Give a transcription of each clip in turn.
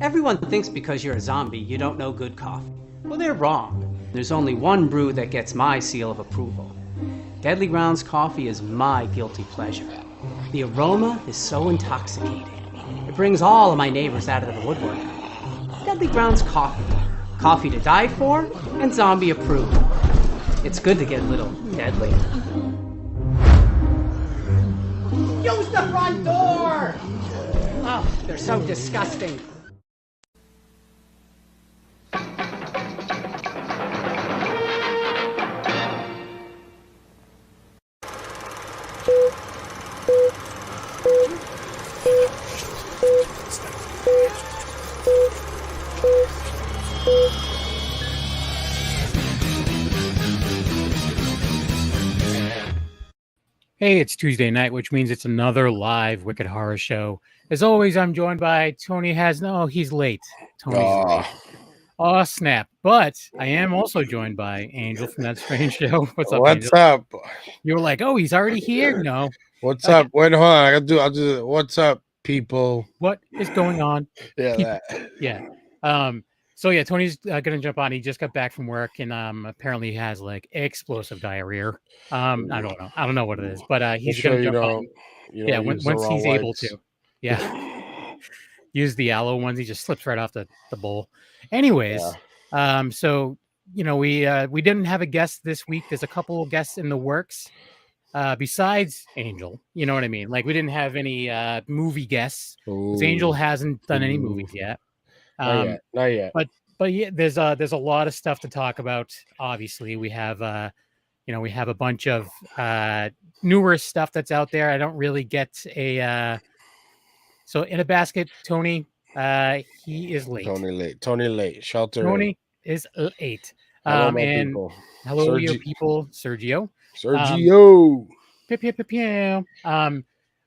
Everyone thinks because you're a zombie, you don't know good coffee. Well, they're wrong. There's only one brew that gets my seal of approval. Deadly Grounds coffee is my guilty pleasure. The aroma is so intoxicating. It brings all of my neighbors out of the woodwork. Deadly Grounds coffee. Coffee to die for and zombie approved. It's good to get a little deadly. Use the front door! Oh, they're so disgusting. Hey, it's Tuesday night, which means it's another live Wicked Horror Show. As always, I'm joined by Tony he's late. Tony's late. Oh, snap. But I am also joined by Angel from That Strange Show. What's up, What's Angel? up? You were like, oh, he's already here? No. What's up? Wait, hold on. I'll do what's up, people? What is going on? Yeah. Yeah. So yeah, Tony's gonna jump on. He just got back from work and apparently he has like explosive diarrhea. I don't know what it is, but he's gonna jump on. Yeah, once he's able to. Yeah. Use the aloe ones, he just slips right off the bowl. Anyways, so we didn't have a guest this week. There's a couple of guests in the works. Besides Angel, you know what I mean? Like we didn't have any movie guests. Angel hasn't done any movies yet. Not yet. But yeah, there's a lot of stuff to talk about. Obviously, we have a bunch of newer stuff that's out there. I don't really get a so in a basket. Tony, he is late. Tony late. Shelter. Tony is late. Hello, and people. hello, your people, Sergio.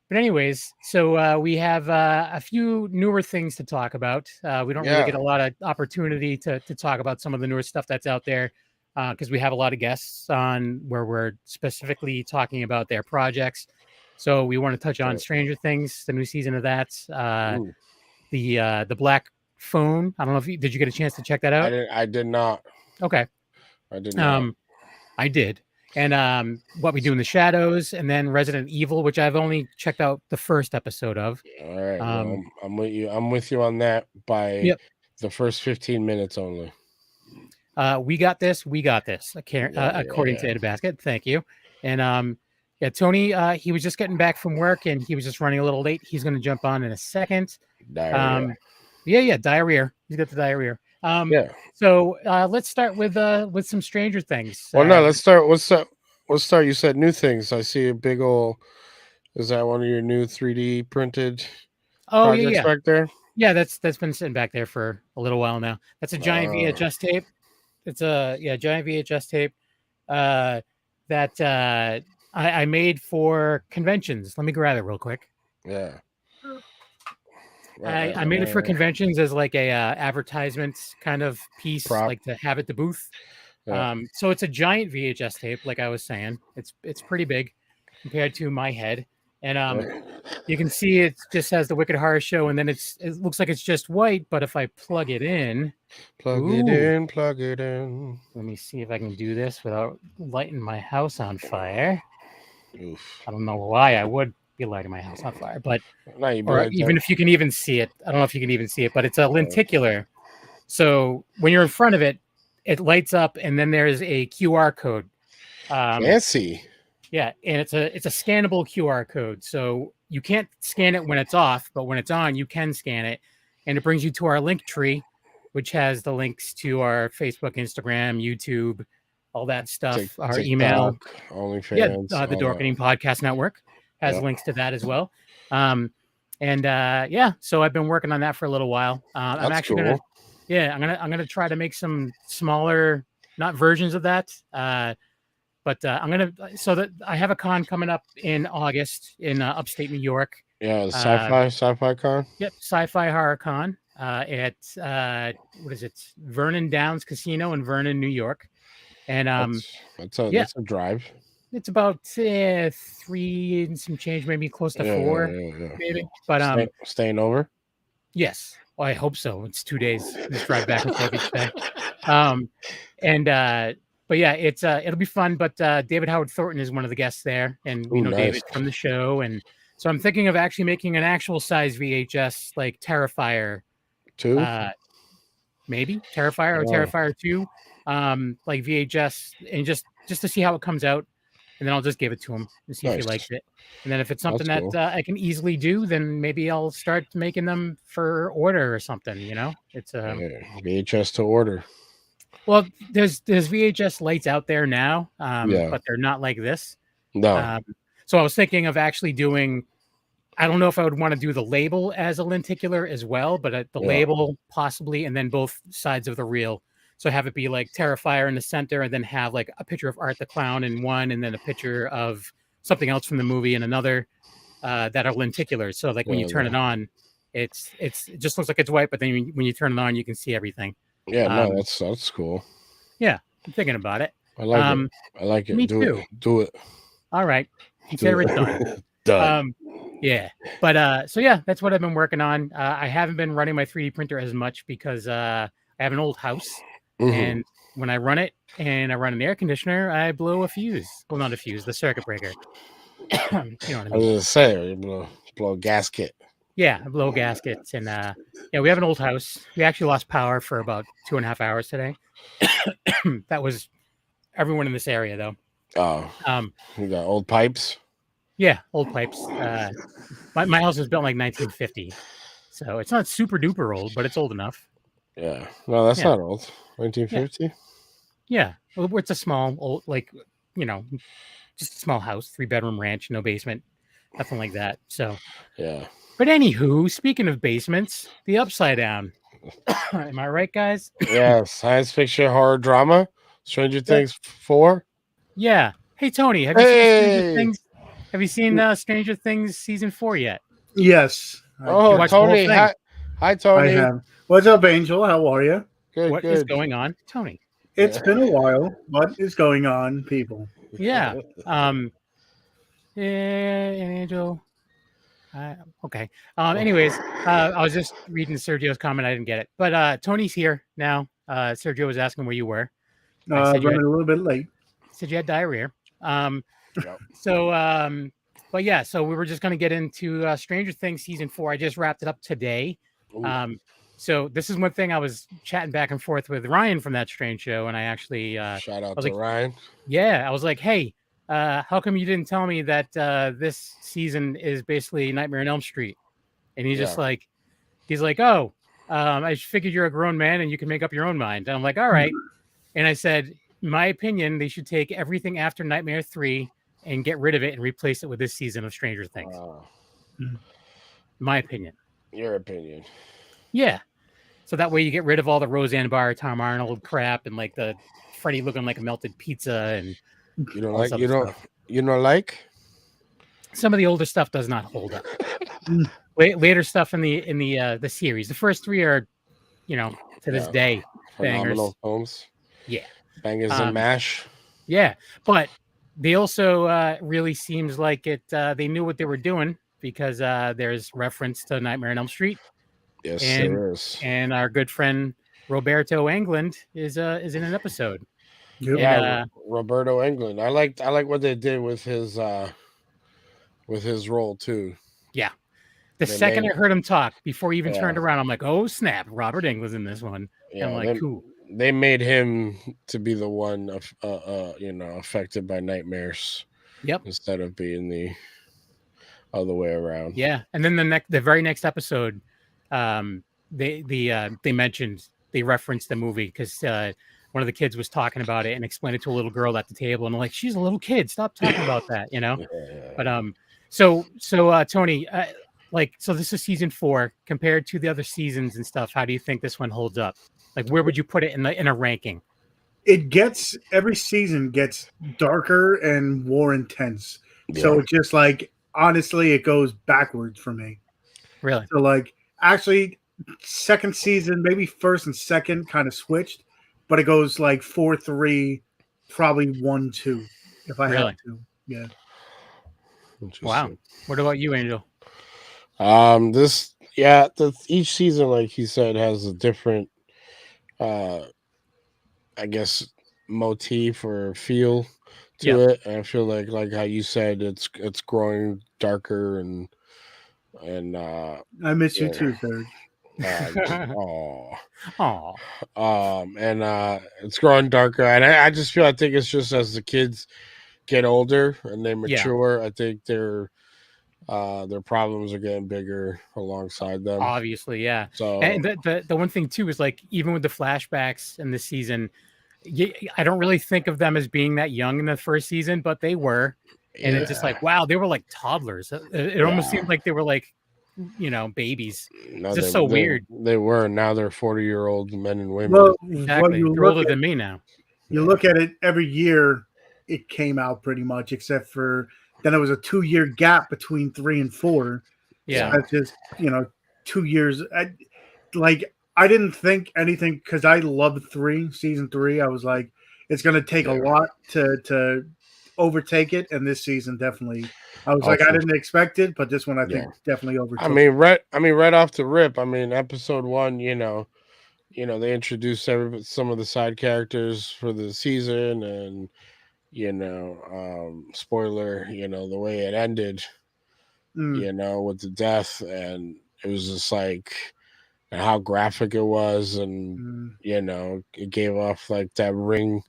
But anyways, so we have a few newer things to talk about. We don't really get a lot of opportunity to talk about some of the newer stuff that's out there because we have a lot of guests on where we're specifically talking about their projects. So we want to touch on Stranger Things, the new season of that, the Black Phone. I don't know did you get a chance to check that out? I did not. Okay. I did not. I did. And What We Do in the Shadows, and then Resident Evil, which I've only checked out the first episode of. All right, well, I'm with you. I'm with you on that by the first 15 minutes only. We got this. According to Ed Basket. Thank you. And Tony, he was just getting back from work, and he was just running a little late. He's going to jump on in a second. Diarrhea. Diarrhea. He's got the diarrhea. So let's start with some Stranger Things. Well, no, let's start. Let's start. You said new things. I see a big old. Is that one of your new 3D printed projects back there? Yeah, that's been sitting back there for a little while now. That's a giant VHS tape. It's a giant VHS tape that I made for conventions. Let me grab it real quick. Yeah. I made it for conventions as like a advertisement kind of piece, like to have at the booth. So it's a giant VHS tape, like I was saying. It's pretty big compared to my head, and you can see it just has the Wicked Horror Show, and then it looks like it's just white. But if I plug it in, plug it in. Let me see if I can do this without lighting my house on fire. Oof. I don't know why I would be lighting my house on fire, but even if you can even see it, I don't know if you can even see it, but it's a lenticular. So when you're in front of it, it lights up, and then there's a QR code. Fancy. Yeah, and it's a scannable QR code. So you can't scan it when it's off, but when it's on, you can scan it, and it brings you to our link tree, which has the links to our Facebook, Instagram, YouTube, all that stuff. Our TikTok, email, OnlyFans, the Dorkening Podcast Network has links to that as well. So I've been working on that for a little while. I'm actually cool. I'm gonna try to make some smaller, not versions of that, but so that I have a con coming up in August in upstate New York. Yeah, sci-fi con. Yep, sci-fi horror con at what is it? Vernon Downs Casino in Vernon, New York, and that's a drive. It's about 3 and some change, maybe close to 4, maybe. But staying over. Yes, Oh, I hope so. It's 2 days. Just drive back and forth each day. But yeah, it'll be fun. But David Howard Thornton is one of the guests there, and we know nice. David from the show, and so I'm thinking of actually making an actual size VHS like Terrifier 2, maybe Terrifier or Terrifier 2, like VHS, and just to see how it comes out, and then I'll just give it to him and see if he likes it. And then if it's something that I can easily do, then maybe I'll start making them for order or something. It's VHS to order. Well, there's VHS lights out there now, but they're not like this. No. So I was thinking of actually doing. I don't know if I would want to do the label as a lenticular as well, but the label possibly, and then both sides of the reel. So have it be like Terrifier in the center, and then have like a picture of Art the Clown in one, and then a picture of something else from the movie in another that are lenticulars. So like when you turn it on, it just looks like it's white, but then when you turn it on, you can see everything. Yeah, no, that's cool. Yeah, I'm thinking about it. I like it. I like it. Me too. Do it. All right. Consider it done. Done. Yeah. But so yeah, that's what I've been working on. I haven't been running my 3D printer as much because I have an old house. And when I run it and I run an air conditioner, I blow a fuse. Well, not a fuse, the circuit breaker. You know what I mean? I was going to say, blow a gasket. Yeah, I blow gaskets. And we have an old house. We actually lost power for about 2.5 hours today. That was everyone in this area, though. Oh. You got old pipes? Yeah, old pipes. My house was built in like 1950. So it's not super duper old, but it's old enough. Yeah. No, that's not old. 1950? Yeah. Well, it's a small, old, like, just a small house, 3-bedroom ranch, no basement, nothing like that. So, yeah. But anywho, speaking of basements, the Upside Down. Am I right, guys? Yeah. Science fiction, horror, drama. Stranger Things 4. Yeah. Hey, Tony, have you seen Stranger Things? Have you seen Stranger Things season 4 yet? Yes. Tony. Hi, Tony. I have. What's up, Angel? How are you? Good. What is going on, Tony? It's been a while. What is going on, people? Yeah. Angel. Okay. Anyways, I was just reading Sergio's comment. I didn't get it, but Tony's here now. Sergio was asking where you were. Running a little bit late. Said you had diarrhea. But yeah, so we were just going to get into Stranger Things season 4. I just wrapped it up today. So this is one thing I was chatting back and forth with Ryan from That Strange Show, and I actually shout out to Ryan. Yeah, I was like, hey, how come you didn't tell me that this season is basically Nightmare on Elm Street? And he's just like, oh, I figured you're a grown man and you can make up your own mind. And I'm like, all right. And I said, in my opinion, they should take everything after Nightmare 3 and get rid of it and replace it with this season of Stranger Things. My opinion. Your opinion. Yeah. So that way you get rid of all the Roseanne Barr, Tom Arnold crap, and like the Freddy looking like a melted pizza, and you don't like some of the older stuff does not hold up. Later stuff in the series, the first 3 are, to this day, phenomenal films. Yeah, bangers and mash. Yeah, but they also really seems like it. They knew what they were doing because there's reference to Nightmare on Elm Street. Yes, there is. And our good friend Roberto Englund is in an episode. Yeah, Roberto Englund. I like what they did with his role too. Yeah. I heard him talk before he even turned around, I'm like, oh snap, Robert Englund's in this one. Yeah, I'm like, cool. They made him to be the one affected by nightmares. Yep. Instead of being the other way around. Yeah. And then the very next episode, they referenced the movie because one of the kids was talking about it and explained it to a little girl at the table, and I'm like, she's a little kid, stop talking about that, Yeah. But so Tony, so this is season 4 compared to the other seasons and stuff. How do you think this one holds up? Like, where would you put it in a ranking? Every season gets darker and more intense. Yeah. So it's just like, honestly, it goes backwards for me. Really? So like, actually, second season, maybe first and second kind of switched, but it goes like 4-3, probably 1-2 if I have to. Yeah. Wow. What about you, Angel? This, Yeah, each season, like he said, has a different, I guess, motif or feel to it. And I feel like how you said, it's growing darker and I miss you too, Serge. It's growing darker, and I just feel, I think it's just as the kids get older and they mature, I think their problems are getting bigger alongside them. Obviously, yeah. So, and the one thing too is, like, even with the flashbacks in this season, I don't really think of them as being that young in the first season, but they were, and it's just like, wow, they were like toddlers. It almost seemed like they were like, babies. No, it's just so weird. They were. Now they're 40-year-old men and women. Well, exactly. They're older than me now. You look at it, every year it came out pretty much, except for then it was a 2-year gap between 3 and 4. Yeah. So that's just, 2 years. I didn't think anything, because I loved season 3. I was like, it's going to take a lot to overtake it. And this season, definitely, I was I didn't expect it, but this one I think definitely overtook. I mean, right off the rip. I mean, episode 1, they introduced some of the side characters for the season, and spoiler, the way it ended, with the death, and it was just like, and how graphic it was, and it gave off like that Ring,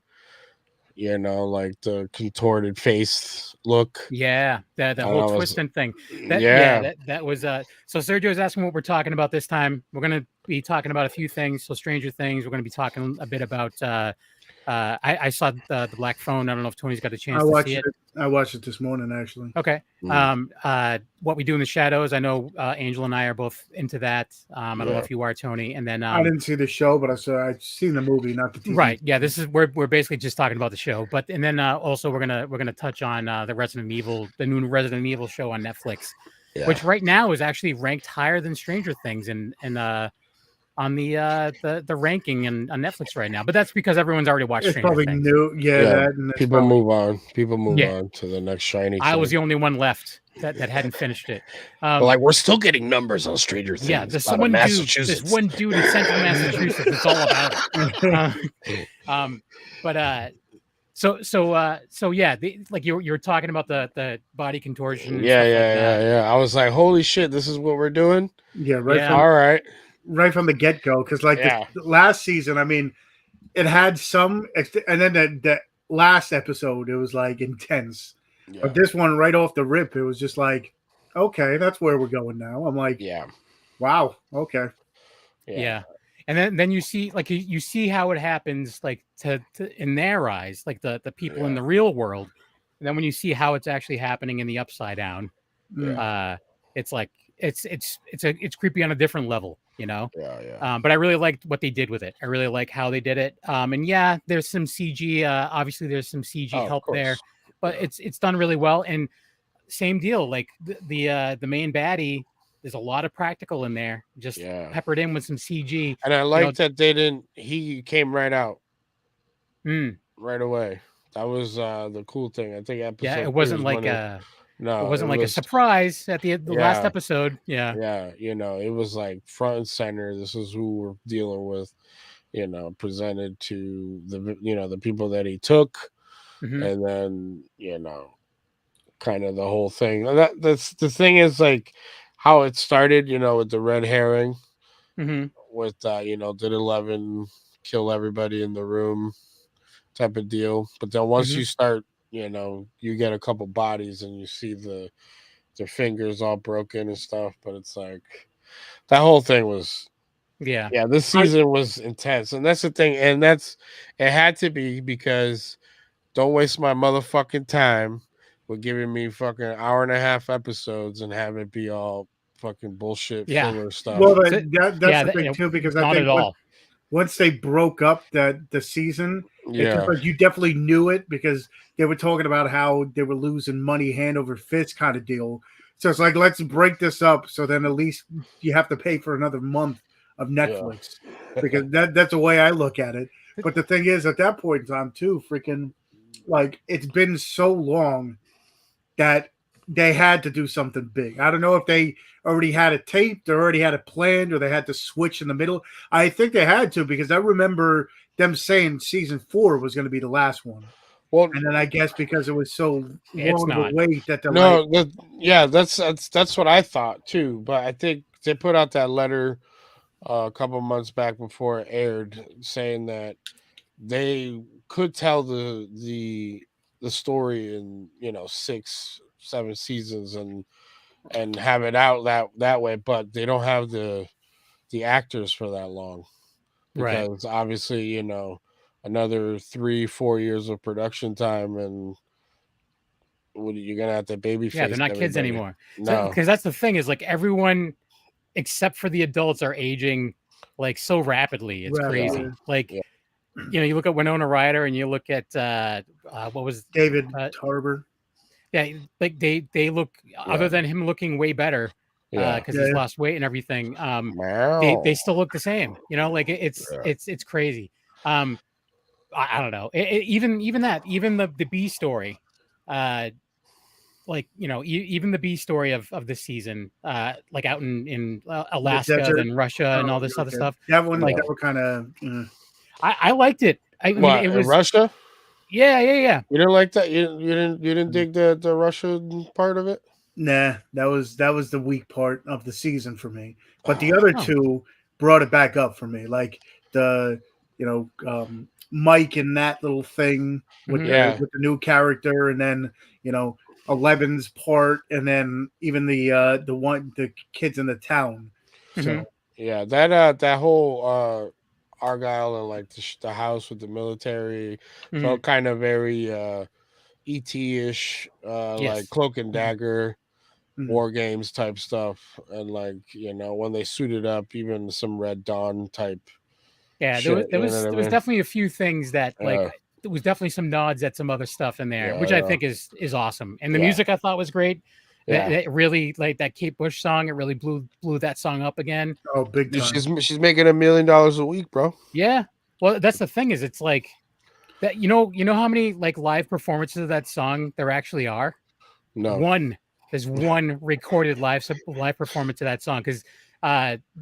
like the contorted face look. Yeah, that whole twisting thing. That was so Sergio is asking what we're talking about this time. We're gonna be talking about a few things. So Stranger Things, we're gonna be talking a bit about I saw the Black Phone. I don't know if Tony's got a chance to see it. I watched it this morning, actually. Okay. What We Do in the Shadows. I know Angel and I are both into that. I don't know if you are, Tony. And then I didn't see the show, but I've seen the movie, not the TV. Right. Yeah. We're basically just talking about the show. But and then also we're gonna touch on the new Resident Evil show on Netflix, which right now is actually ranked higher than Stranger Things and on the ranking on Netflix right now, but that's because everyone's already watched Stranger Things. People move on to the next shiny thing. I was the only one left that hadn't finished it. We're still getting numbers on Stranger Things. Yeah, there's one dude in central Massachusetts that's all about it. So yeah, you were talking about the body contortion. Yeah. I was like, holy shit, this is what we're doing. Yeah, right. All right. Right from the get-go, because the last season, I mean, it had some, and then the last episode, it was like intense. Yeah. But this one, right off the rip, it was just like, okay, that's where we're going now. I'm like, wow, okay. Yeah. And then you see, you see how it happens, to in their eyes, like the people in the real world. And then when you see how it's actually happening in the Upside Down, it's like, it's creepy on a different level, but I really liked what they did with it. I really like how they did it. And there's some CG. Obviously, there's some CG help there, but it's done really well. And same deal, like the main baddie. There's a lot of practical in there, just peppered in with some CG. And I like that they didn't. He came right out, right away. That was the cool thing. I think episode. It wasn't like a. No, it wasn't a surprise at the last episode. Yeah. It was like front and center. This is who we're dealing with, presented to the people that he took. Mm-hmm. And then, kind of the whole thing. That's the thing is like how it started, with the red herring, with, did 11 kill everybody in the room type of deal. But then once you start, you get a couple bodies and you see their fingers all broken and stuff, but it's like that whole thing was this season was intense. And that's the thing, and it had to be, because don't waste my motherfucking time with giving me fucking hour and a half episodes and have it be all fucking bullshit filler stuff. Well, that's the thing too, because I think once they broke up the season, it's just like you definitely knew it, because they were talking about how they were losing money hand over fist kind of deal. So it's like, let's break this up, so then at least you have to pay for another month of Netflix, because that's the way I look at it. But the thing is, at that point in time too, freaking, like, it's been so long that they had to do something big. I don't know if they already had it taped, or already had it planned, or they had to switch in the middle. I think they had to, because I remember them saying season 4 was going to be the last one. Well, and then I guess because it was so long of a wait that they're that's what I thought too. But I think they put out that letter a couple months back before it aired, saying that they could tell the story in 6-7 seasons and have it out that way, but they don't have the actors for that long, because obviously another 3-4 years of production time, and you're gonna have to babyface. Yeah, they're not kids anymore. No, because that's the thing, is like everyone except for the adults are aging like so rapidly. It's crazy. Yeah. Like you look at Winona Ryder, and you look at what was David Harbour. Yeah, like they look, other than him looking way better, because he's lost weight and everything. They still look the same. Like it's crazy. I don't know. Even the B story, even the B story of this season, like out in Alaska and Russia and all this other stuff. That one, that were kind of. I liked it. I mean, it was Russia. Yeah. You didn't like that? You didn't dig the Russian part of it? Nah, that was the weak part of the season for me. But the other two brought it back up for me. Like the Mike and that little thing with the new character, and then 11's part, and then even the kids in the town. So that whole Argyle and like the house with the military felt kind of very ET-ish, like Cloak and Dagger, War Games type stuff, and like when they suited up, even some Red Dawn type. Yeah, there was definitely a few things that like there was definitely some nods at some other stuff in there, which I think is awesome. And the music I thought was great. That really, like that Kate Bush song, it really blew that song up again. Oh, big time. She's making $1 million a week, bro. Yeah. Well, that's the thing, is it's like that. You know how many like live performances of that song there actually are? No. There's one recorded live performance of that song, because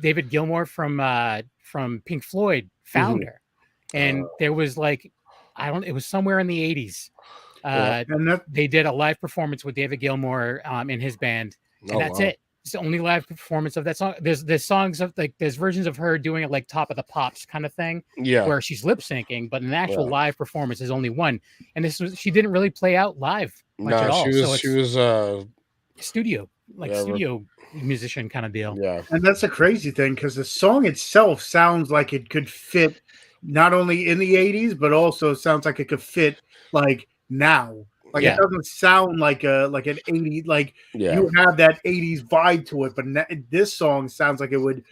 David Gilmour from Pink Floyd found her, and there was like it was somewhere in the 80s. And they did a live performance with David Gilmour in his band, and that's it. It's the only live performance of that song. There's songs of there's versions of her doing it like Top of the Pops kind of thing, where she's lip syncing, but an actual live performance is only one. And she didn't really play out live much at all. She was studio musician kind of deal. Yeah, and that's a crazy thing, because the song itself sounds like it could fit not only in the 80s, but also sounds like it could fit like now. Like it doesn't sound like an 80s, like you have that 80s vibe to it, but this song sounds like it would.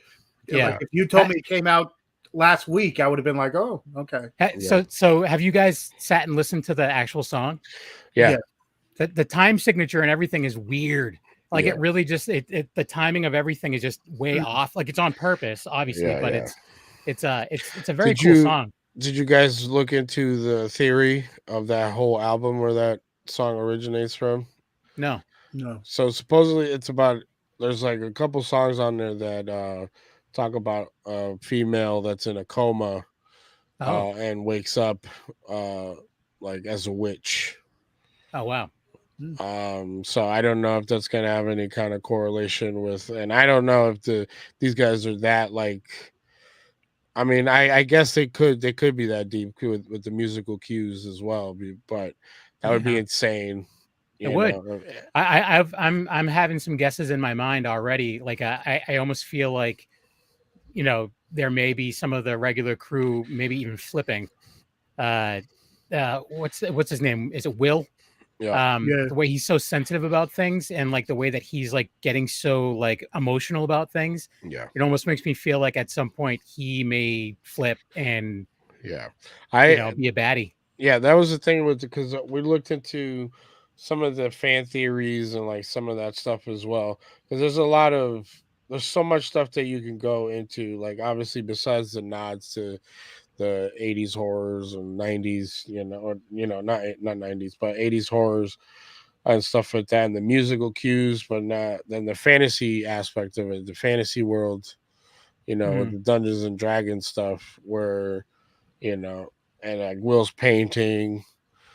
Like if you told me it came out last week, I would have been like, oh, okay. So have you guys sat and listened to the actual song? Yeah. The time signature and everything is weird. Like it really just the timing of everything is just way off. Like it's on purpose, obviously, but it's a very cool song. Did you guys look into the theory of that whole album where that song originates from? No. So supposedly it's about, there's like a couple songs on there that talk about a female that's in a coma and wakes up like as a witch. Oh wow. So I don't know if that's gonna have any kind of correlation with, and I don't know if these guys are that like. I mean, I guess they could be that deep with the musical cues as well, but that would be insane. It would. I'm having some guesses in my mind already. Like I almost feel like, there may be some of the regular crew maybe even flipping. What's his name? Is it Will? The way he's so sensitive about things, and like the way that he's like getting so like emotional about things, it almost makes me feel like at some point he may flip and be a baddie. That was the thing with, because we looked into some of the fan theories and like some of that stuff as well, because there's so much stuff that you can go into, like obviously besides the nods to the 80s horrors and 90s, not 90s, but 80s horrors. and stuff like that, and the musical cues, but not then the fantasy aspect of it, the fantasy world, with the Dungeons and Dragons stuff, where, and like Will's painting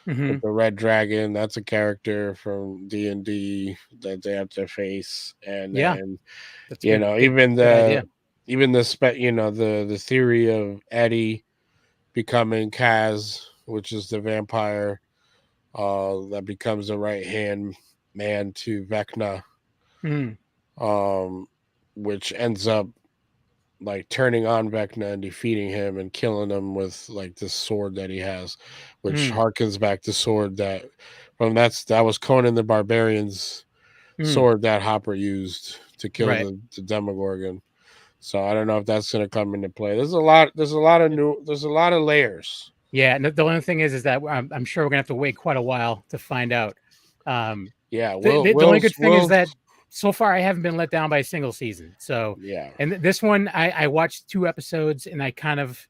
with the red dragon, that's a character from D&D that they have to face, and then even the the theory of Eddie becoming Kaz, which is the vampire that becomes the right hand man to Vecna, which ends up like turning on Vecna and defeating him and killing him with like this sword that he has, which harkens back to sword that was Conan the Barbarian's sword that Hopper used to kill the Demogorgon. So I don't know if that's going to come into play. There's a lot of layers. Yeah, and the only thing is that I'm sure we're gonna have to wait quite a while to find out. The only good thing is that so far I haven't been let down by a single season. So and this one I watched 2 episodes and I kind of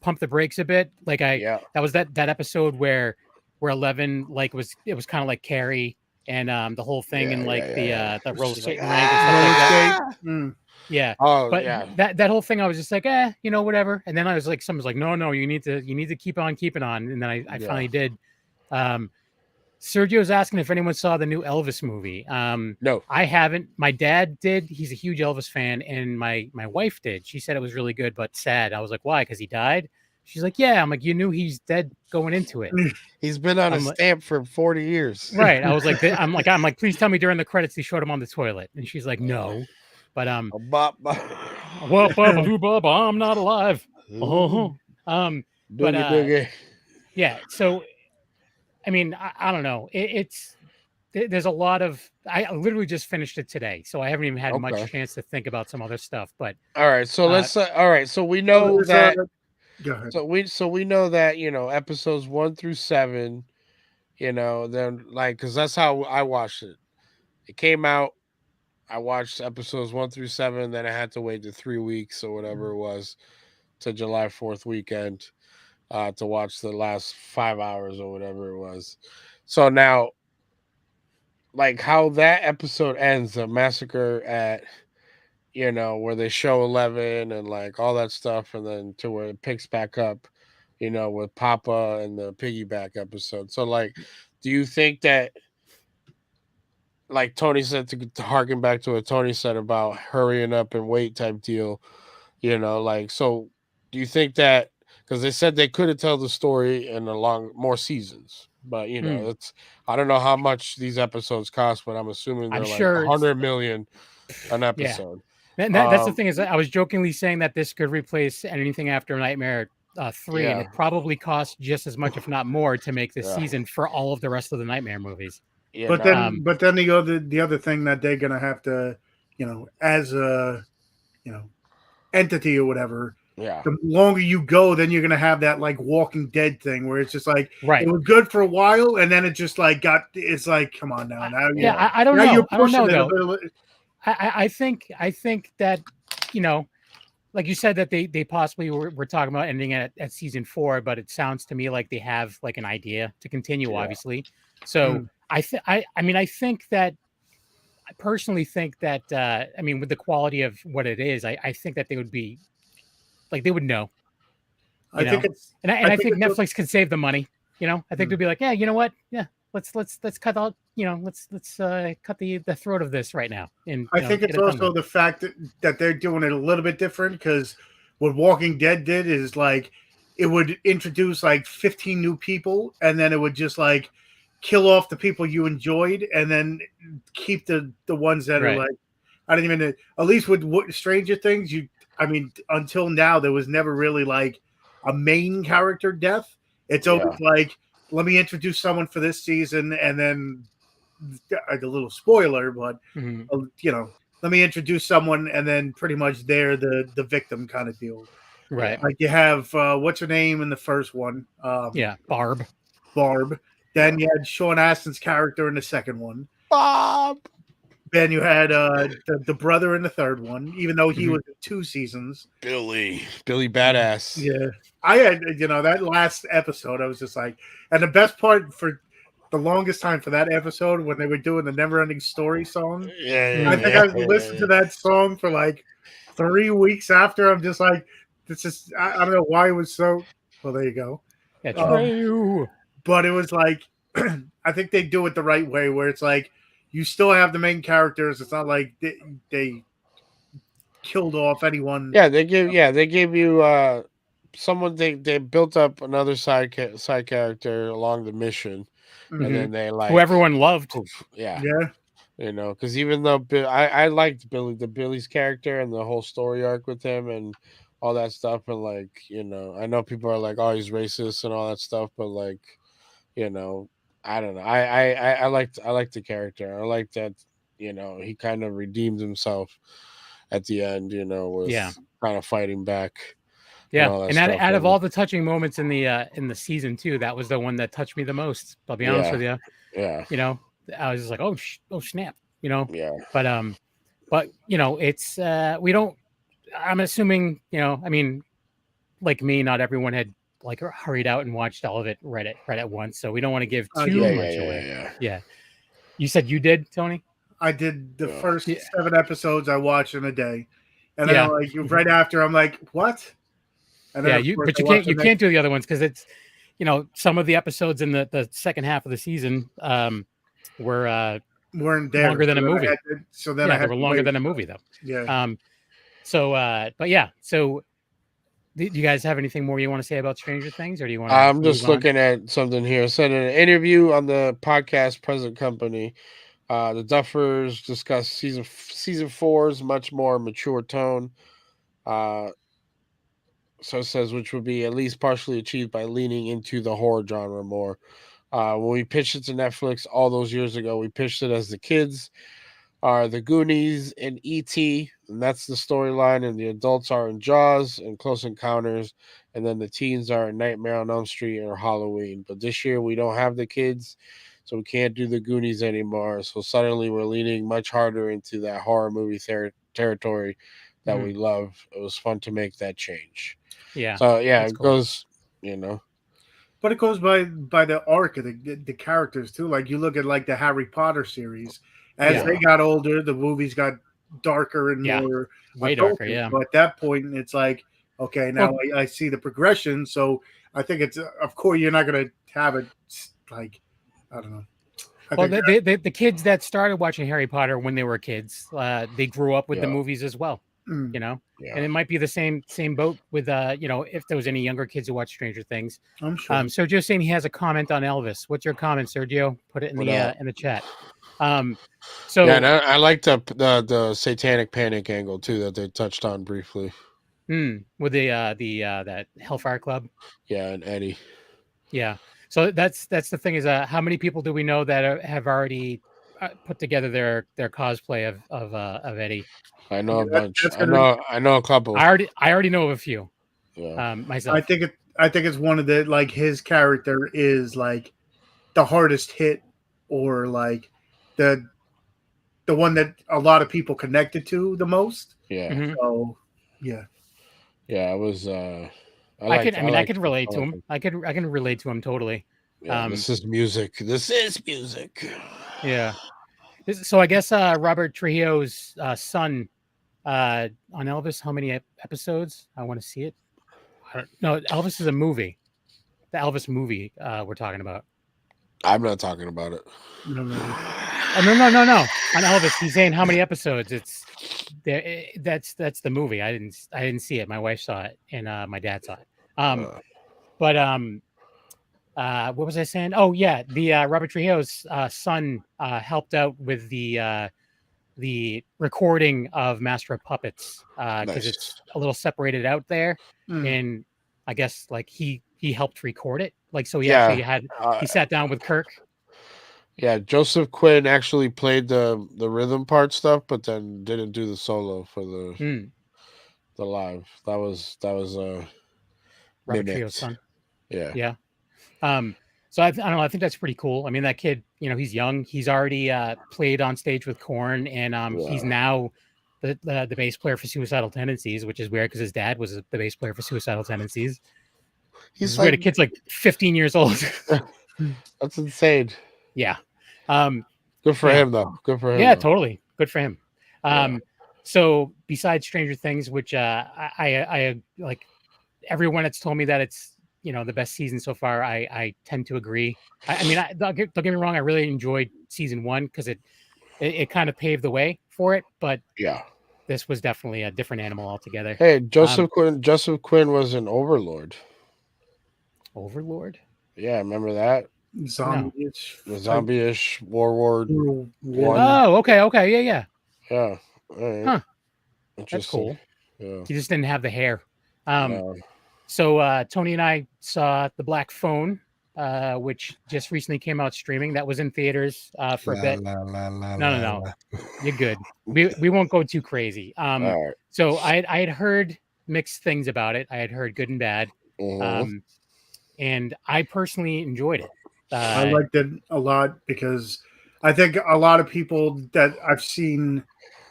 pumped the brakes a bit. Like that was that episode where 11 like it was kind of like Carrie and the whole thing and the roller skating rank and stuff like that. Yeah. Oh, but that whole thing, I was just like, whatever. And then I was like, someone's like, no, you need to keep on keeping on. And then I finally did. Sergio's asking if anyone saw the new Elvis movie. No, I haven't. My dad did. He's a huge Elvis fan, and my wife did. She said it was really good, but sad. I was like, why? Because he died? She's like, yeah. I'm like, you knew he's dead going into it. He's been on a stamp for 40 years. Right. I was like, I'm like, please tell me during the credits he showed him on the toilet. And she's like, no. But I'm not alive. Yeah. So, I mean, I don't know. There's a lot of. I literally just finished it today, so I haven't even had much chance to think about some other stuff. But all right, so let's. All right, so we know that. Go ahead. So we know that episodes 1 through 7, then like because that's how I watched it. It came out. I watched episodes 1 through 7, then I had to wait the 3 weeks or whatever it was to July 4th weekend to watch the last 5 hours or whatever it was. So now, like how that episode ends, the massacre at, where they show 11 and like all that stuff, and then to where it picks back up, with Papa and the piggyback episode. So like, do you think that, like Tony said, to harken back to what Tony said about hurrying up and wait type deal, like, so do you think that, because they said they could tell the story in more seasons, but it's, I don't know how much these episodes cost, but I'm assuming they're like 100 million an episode. Yeah. That's the thing, is I was jokingly saying that this could replace anything after Nightmare 3, and it probably costs just as much, if not more, to make this season for all of the rest of the Nightmare movies. Yeah, but then the other thing that they're gonna have to, as a, entity or whatever. Yeah. The longer you go, then you're gonna have that like Walking Dead thing where it's just like it was good for a while, and then it just like it's like, come on now. I don't know. I don't know though. I think that like you said, that they possibly were talking about ending at season 4, but it sounds to me like they have like an idea to continue, obviously. So. I personally think that with the quality of what it is, I think that they would be like, they would know. I think Netflix can save the money. I think they'd be like, yeah, you know what? Yeah, let's cut out. Let's cut the throat of this right now. And I think it's also the fact that they're doing it a little bit different, because what Walking Dead did is like it would introduce like 15 new people, and then it would just like kill off the people you enjoyed, and then keep the ones that are like, I don't even know. At least with Stranger Things, until now there was never really like a main character death. It's always like, let me introduce someone for this season, and then a little spoiler, but let me introduce someone, and then pretty much they're the victim kind of deal. Right. Like you have what's her name in the first one? Barb. Then you had Sean Astin's character in the second one. Bob. Then you had the brother in the third one, even though he was in 2 seasons. Billy Badass. Yeah. I had, that last episode, I was just like, and the best part for the longest time for that episode when they were doing the Never Ending Story song. Yeah, I think I listened to that song for like 3 weeks after. I'm just like, this is, I don't know why it was so. Well, there you go. Yeah, but it was like, I think they do it the right way, where it's like you still have the main characters. It's not like they killed off anyone. Yeah, they gave you someone. They built up another side character along the mission, and then they like who everyone loved. Yeah. Because even though I liked Billy's character and the whole story arc with him and all that stuff, and like I know people are like, oh, he's racist and all that stuff, but like I don't know. I liked the character. I like that he kind of redeemed himself at the end. Was kind of fighting back. Yeah, and out of all the touching moments in the season 2, that was the one that touched me the most. I'll be honest with you. Yeah. I was just like, oh snap, Yeah. But it's we don't. I'm assuming I mean, like me, not everyone had like hurried out and watched all of it right at once, so we don't want to give too much away. Yeah. You said you did, Tony? I did the first 7 episodes I watched in a day, and then like right after I'm like, what? And then you can't do the other ones because it's some of the episodes in the second half of the season weren't there longer than a movie. They were longer than a movie though. Yeah. So do you guys have anything more you want to say about Stranger Things, or do you want? I'm just looking at something here. It said in an interview on the podcast Present Company, the Duffers discussed season 4's much more mature tone. So it says, which would be at least partially achieved by leaning into the horror genre more. When we pitched it to Netflix all those years ago, we pitched it as the kids are the Goonies and E.T., and that's the storyline, and the adults are in Jaws and Close Encounters, and then the teens are in Nightmare on Elm Street or Halloween. But this year we don't have the kids, so we can't do the Goonies anymore. So suddenly we're leaning much harder into that horror movie territory that we love. It was fun to make that change. Yeah. So it goes, But it goes by the arc of the characters too. Like you look at like the Harry Potter series. As they got older, the movies got darker and more way darker. Yeah. But at that point, it's like, okay, now I see the progression. So I think it's of course you're not going to have it like I don't know. The kids that started watching Harry Potter when they were kids, they grew up with the movies as well. And it might be the same boat with if there was any younger kids who watch Stranger Things. I'm sure. Sergio's saying he has a comment on Elvis. What's your comment, Sergio? Put it in the chat. I like the satanic panic angle too that they touched on briefly. With the that Hellfire Club. Yeah, and Eddie. Yeah. So that's the thing is how many people do we know that have already put together their cosplay of Eddie? I know a bunch. I know a couple. I already know of a few. Yeah. Myself. I think it's one of the like his character is like the hardest hit or like the one that a lot of people connected to the most. Yeah. Mm-hmm. So yeah. Yeah, it was I can relate to him. I can relate to him totally. Yeah, this is music. Yeah. So I guess Robert Trujillo's son on Elvis, how many episodes? I want to see it. No, Elvis is a movie. The Elvis movie we're talking about. I'm not talking about it. No. No. On Elvis, he's saying how many episodes. It's there. That's the movie. I didn't see it. My wife saw it, and my dad saw it. What was I saying? Oh yeah, the Robert Trujillo's son helped out with the recording of Master of Puppets because it's a little separated out there, and I guess like he helped record it. Like so, he actually he sat down with Kirk. Yeah, Joseph Quinn actually played the rhythm part stuff, but then didn't do the solo for the live. That was Robert Trujillo's son. Yeah. Yeah. So I don't know. I think that's pretty cool. I mean, that kid, he's young. He's already played on stage with Korn, and he's now the bass player for Suicidal Tendencies, which is weird because his dad was the bass player for Suicidal Tendencies. He's weird. The kid's like 15 years old. That's insane. Yeah. Good for him, though. Good for him. Yeah, totally. Good for him. So besides Stranger Things, which I like, everyone that's told me that it's, the best season so far, I tend to agree. I mean, don't get me wrong, I really enjoyed season 1 because it kind of paved the way for it, but this was definitely a different animal altogether. Hey, Joseph Quinn was an overlord. Overlord? Yeah, remember that? Zombie-ish. The zombie-ish World War I. Oh, okay. Yeah. Yeah. All right. Huh. That's cool. Yeah. He just didn't have the hair. No. So Tony and I saw The Black Phone, which just recently came out streaming. That was in theaters for a bit. No. You're good. We won't go too crazy. Right. So I had heard mixed things about it. I had heard good and bad. And I personally enjoyed it. I liked it a lot because I think a lot of people that I've seen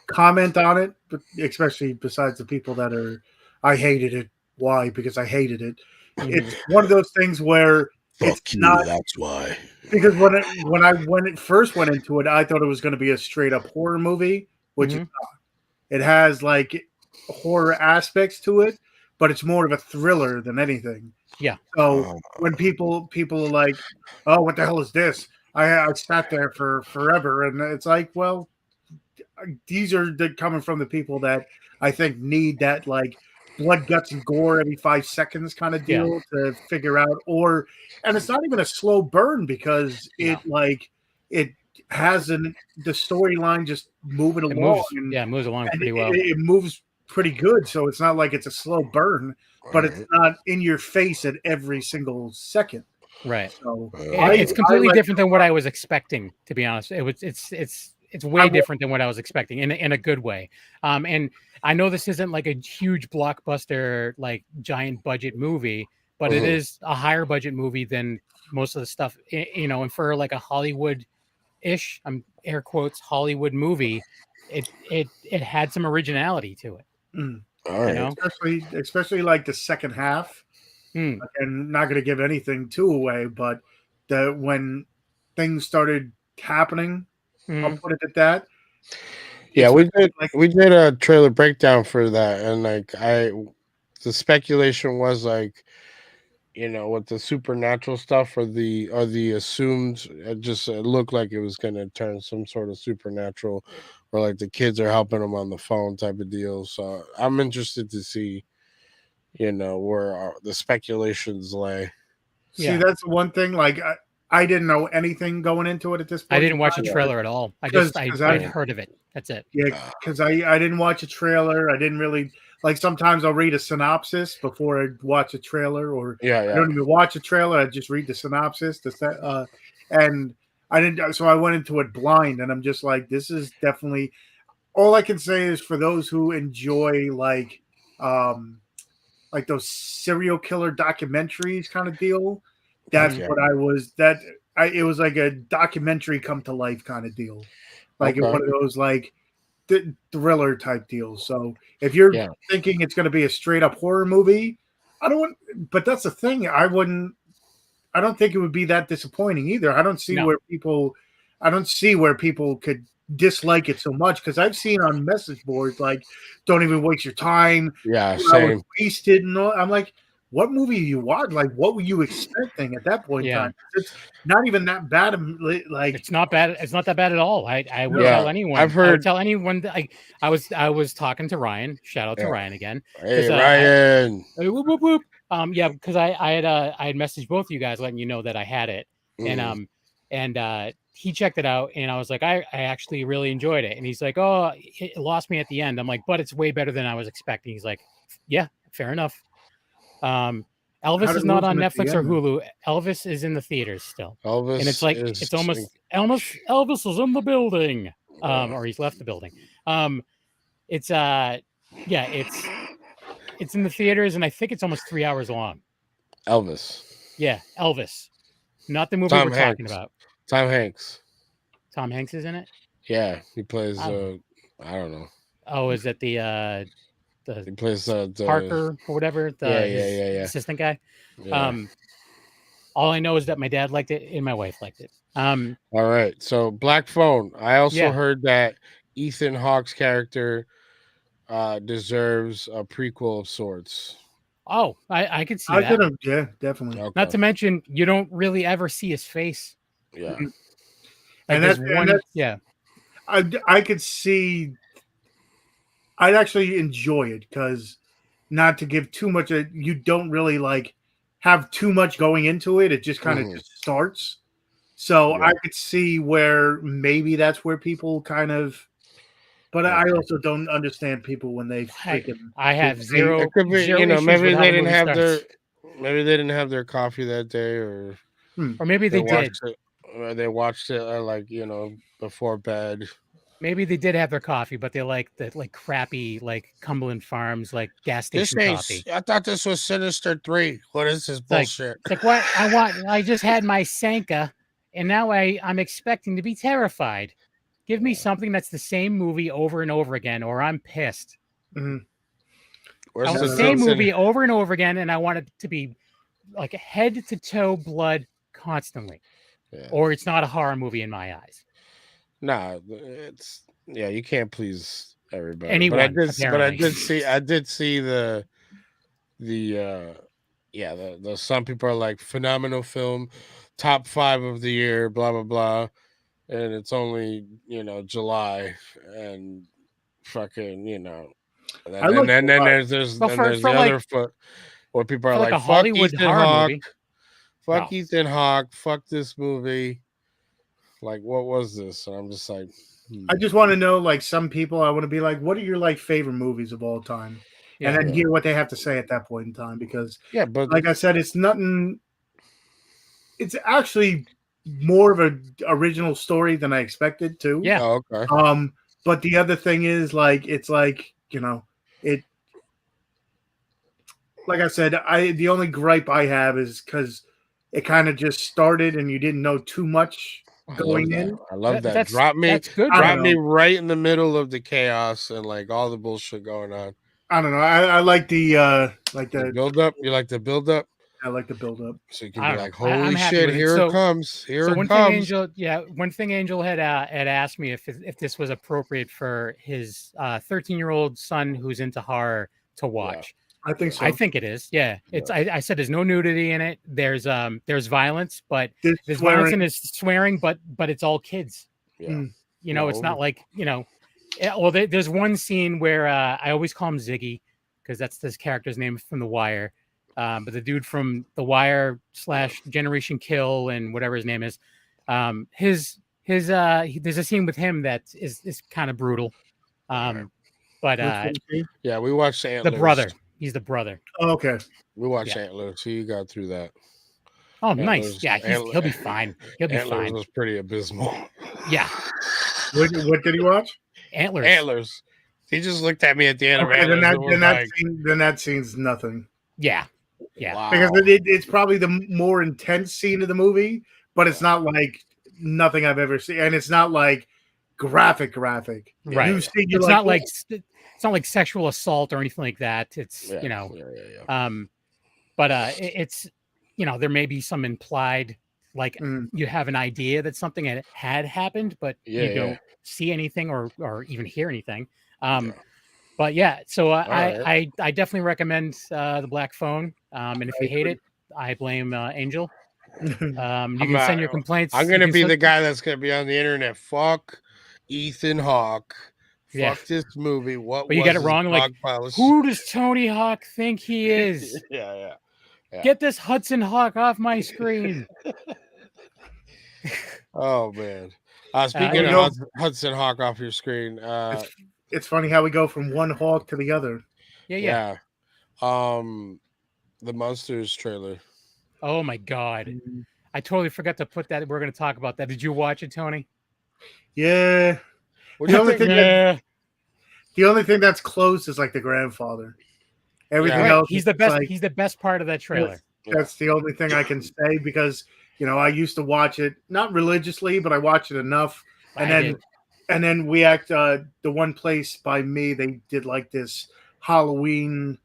comment on it, but especially besides the people that are, I hated it. Why? Because I hated it. It's one of those things where it's not. That's why. Because when it first went into it, I thought it was going to be a straight up horror movie, which it's not. It has like horror aspects to it, but it's more of a thriller than anything. Yeah. So when people are like, "Oh, what the hell is this?" I sat there for forever, and it's like, well, these are coming from the people that I think need that like blood, guts, and gore every 5 seconds kind of deal to figure out, and it's not even a slow burn because it has the storyline just moving along. It moves along pretty well. It moves pretty good, so it's not like it's a slow burn, but it's not in your face at every single second. Right. So it's completely different than what I was expecting, to be honest. It's way different than what I was expecting in a good way. And I know this isn't like a huge blockbuster, like giant budget movie, but it is a higher budget movie than most of the stuff, and for like a Hollywood-ish, I'm air quotes, Hollywood movie, it had some originality to it. All right. Especially like the second half. And not going to give anything too away, but when things started happening, I'll put it at that. Yeah, we did a trailer breakdown for that, and the speculation was like, with the supernatural stuff or the assumed, it looked like it was going to turn some sort of supernatural, or like the kids are helping them on the phone type of deal. So I'm interested to see, where the speculations lay. See, that's one thing. Like I didn't know anything going into it at this point. I didn't watch the trailer at all. I'd heard of it. That's it. Yeah, because I didn't watch a trailer. I didn't really like. Sometimes I'll read a synopsis before I watch a trailer, or I don't even watch a trailer. I just read the synopsis. And I didn't. So I went into it blind, and I'm just like, this is definitely. All I can say is for those who enjoy like those serial killer documentaries kind of deal. That's what I was. It was like a documentary come to life kind of deal, like one of those like thriller type deals. So if you're thinking it's going to be a straight up horror movie, but that's the thing. I don't think it would be that disappointing either. I don't see where people could dislike it so much, because I've seen on message boards like, don't even waste your time. Yeah, same. Wasted and all. I'm like, what movie you watch? Like, what were you expecting at that point in time? It's not even that bad. Like, it's not bad. It's not that bad at all. I would tell anyone. I would tell anyone that I was talking to Ryan. Shout out to Ryan again. Hey, Ryan. Whoop, whoop, whoop. Because I had messaged both of you guys letting you know that I had it, and he checked it out, and I was like, I actually really enjoyed it, and he's like, oh, it lost me at the end. I'm like, but it's way better than I was expecting. He's like, yeah, fair enough. Elvis is not on Netflix or Hulu. Elvis is in the theaters still. Elvis, and it's like it's almost Elvis is in the building, or he's left the building. It's in the theaters, and I think it's almost 3 hours long. Elvis. Yeah, Elvis, not the movie we're talking about. Tom Hanks. Tom Hanks is in it. Yeah, he plays. I don't know. Oh, is it the he plays the Parker or whatever, the assistant guy. Yeah. All I know is that my dad liked it and my wife liked it. All right. So Black Phone. I also heard that Ethan Hawke's character deserves a prequel of sorts. Oh, I could see that. Yeah, definitely. Okay. Not to mention, you don't really ever see his face. Yeah. Like and that's I could see. I'd actually enjoy it because, not to give too much, you don't really like have too much going into it. It just kind of just starts. So I could see where maybe that's where people kind of. But I also don't understand people when they freaking. I have zero. It could be, zero maybe they didn't have their coffee that day, or maybe they did. They watched it before bed. Maybe they did have their coffee, but they like the crappy Cumberland Farms gas station coffee. I thought this was Sinister 3. What is this bullshit? It's what I want. I just had my Sanka, and now I'm expecting to be terrified. Give me something that's the same movie over and over again, or I'm pissed. Mm-hmm. I want the same movie over and over again, and I want it to be like head to toe blood constantly, or it's not a horror movie in my eyes. Nah, it's you can't please everybody. Anyone, but I did see the some people are like phenomenal film, top 5 of the year, blah blah blah. And it's only July, and fucking and then there's the other foot where people are like fuck Hollywood Ethan horror Hawke, movie. fuck Ethan Hawke, fuck this movie. Like, what was this? And I'm just like, I just want to know, like, some people, I want to be like, what are your favorite movies of all time, and then hear what they have to say at that point in time, because but like I said, it's nothing. It's actually more of an original story than I expected too. Yeah. Oh, okay. But the other thing is, it's like, it. Like I said, the only gripe I have is because it kind of just started and you didn't know too much going in. I love that. Drop me right in the middle of the chaos and all the bullshit going on. I don't know. I like the build up. You like the build up? I like the build up. So you can be like, holy shit, here it comes. Here it comes. One thing Angel had asked me if this was appropriate for his 13-year-old son who's into horror to watch. I think so. I think it is. Yeah. It's I said there's no nudity in it. There's violence, but there's violence and there's swearing, but it's all kids. Yeah. It's not like, well, there's one scene where I always call him Ziggy because that's this character's name from The Wire. But the dude from The Wire / Generation Kill and whatever his name is, there's a scene with him that is kind of brutal. But we watched Antlers. The brother. He's the brother. Oh, okay. We watched Antlers, so you got through that. Oh, Antlers, nice. Yeah, he'll be fine. He'll be Antlers fine. Was pretty abysmal. Yeah. What did he watch? Antlers. He just looked at me at the end of it. Then that scene's nothing. Yeah. Yeah. Wow. Because it's probably the more intense scene of the movie, but it's not like nothing I've ever seen, and it's not like graphic. Right. It's not like sexual assault or anything like that. It's but it's there may be some implied you have an idea that something had happened, but you don't see anything or even hear anything. But so I definitely recommend the Black Phone. And if you hate it, I blame Angel. You can send your complaints. I'm going to be the guy that's going to be on the internet. Fuck Ethan Hawke. Fuck this movie. But you got it wrong. Who does Tony Hawk think he is? Yeah. Get this Hudson Hawk off my screen. Oh man. Speaking of Hudson Hawk off your screen, it's funny how we go from one Hawk to the other. Yeah. The Monsters trailer. Oh my god. I totally forgot to put that. We're going to talk about that. Did you watch it, Tony? Yeah. The only thing that's close is the grandfather. Everything else, he's the best. He's the best part of that trailer. That's the only thing I can say because I used to watch it not religiously, but I watched it enough. And then we the one place by me they did this Halloween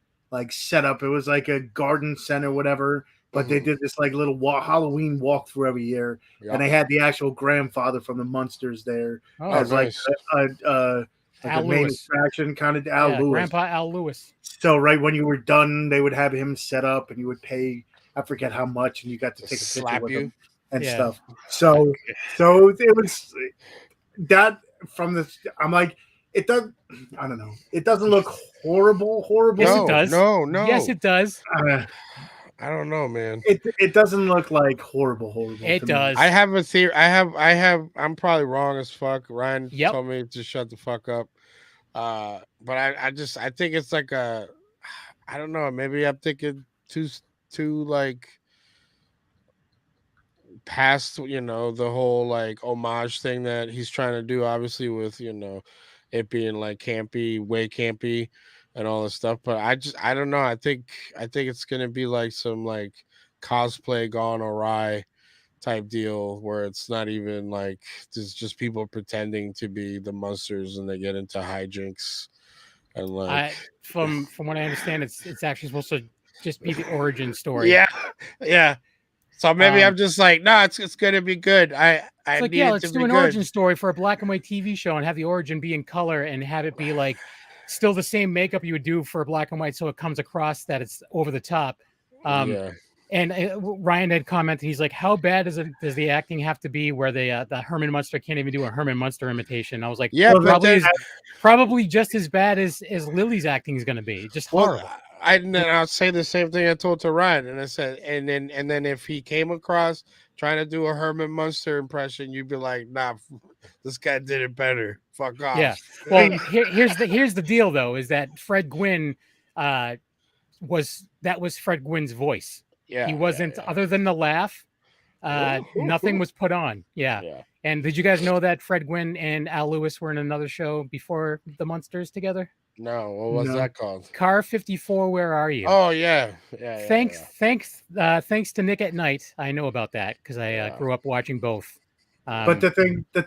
setup. It was a garden center, whatever. but they did this like little Halloween walkthrough every year, and they had the actual grandfather from the Munsters there as nice. Like a main attraction, kind of Al Lewis. Grandpa Al Lewis. So right when you were done, they would have him set up, and you would pay, I forget how much, and you got to take a picture with him and stuff. So it was that from the. I'm like, it does. I don't know. It doesn't look horrible. Yes, it does. No. Yes, it does. I don't know, man. It doesn't look like horrible. It does. I have a theory. I'm probably wrong as fuck. Ryan told me to shut the fuck up. But I think it's like I don't know. Maybe I'm thinking too like past, the whole like homage thing that he's trying to do, obviously with, it being like campy, way campy and all this stuff. But I don't know. I think it's going to be like some like cosplay gone awry type deal where it's not even like there's just people pretending to be the monsters and they get into hijinks and like from what I understand, it's actually supposed to just be the origin story. Yeah. So maybe I'm just like, no, it's gonna be good. Let's do an origin story for a black and white TV show and have the origin be in color and have it be like still the same makeup you would do for black and white, so it comes across that it's over the top. And Ryan had commented, he's like, how bad does the acting have to be where the Herman Munster can't even do a Herman Munster imitation? I was like, probably just as bad as Lily's acting is going to be. Just horrible. I'll say the same thing I told to Ryan. And I said, and then if he came across trying to do a Herman Munster impression, you'd be like, nah, this guy did it better. Fuck off. Yeah. Well, here's the deal, though, is that Fred Gwynne was Fred Gwynne's voice. Yeah, he wasn't other than the laugh. Nothing was put on. Yeah. And did you guys know that Fred Gwynne and Al Lewis were in another show before the Munsters together? No. What was that called? Car 54. Where are you? Oh yeah. Thanks to Nick at Night. I know about that because I grew up watching both. But the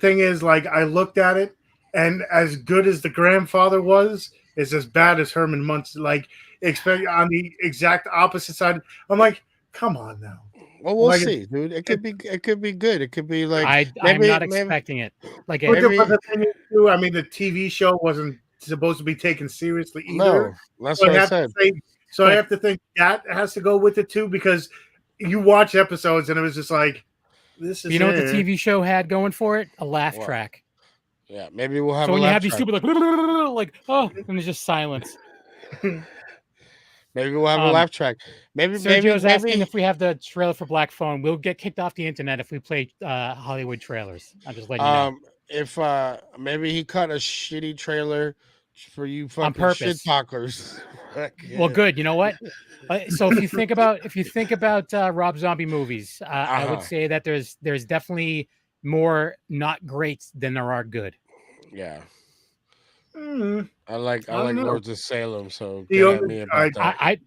thing is, like, I looked at it, and as good as the grandfather was, is as bad as Herman Munster. Like, expect on the exact opposite side. I'm like, come on now. Well, we'll see, dude. It could be good. It could be like I'm not expecting it. Like, but the thing is, too, I mean, the TV show wasn't supposed to be taken seriously either. No, that's what I said. I have to think that has to go with it too, because you watch episodes and it was just like, this is. You know what the TV show had going for it? A laugh track. Yeah, maybe we'll have. So when you have these stupid like oh, and there's just silence. Maybe we'll have a laugh track. Maybe Sergio's asking if we have the trailer for Black Phone. We'll get kicked off the internet if we play Hollywood trailers. I'm just letting you know. If maybe he cut a shitty trailer for you fucking shit talkers. Well, good. You know what? So if you think about Rob Zombie movies, I would say that there's definitely more not great than there are good. Yeah. I like Lords of Salem, so I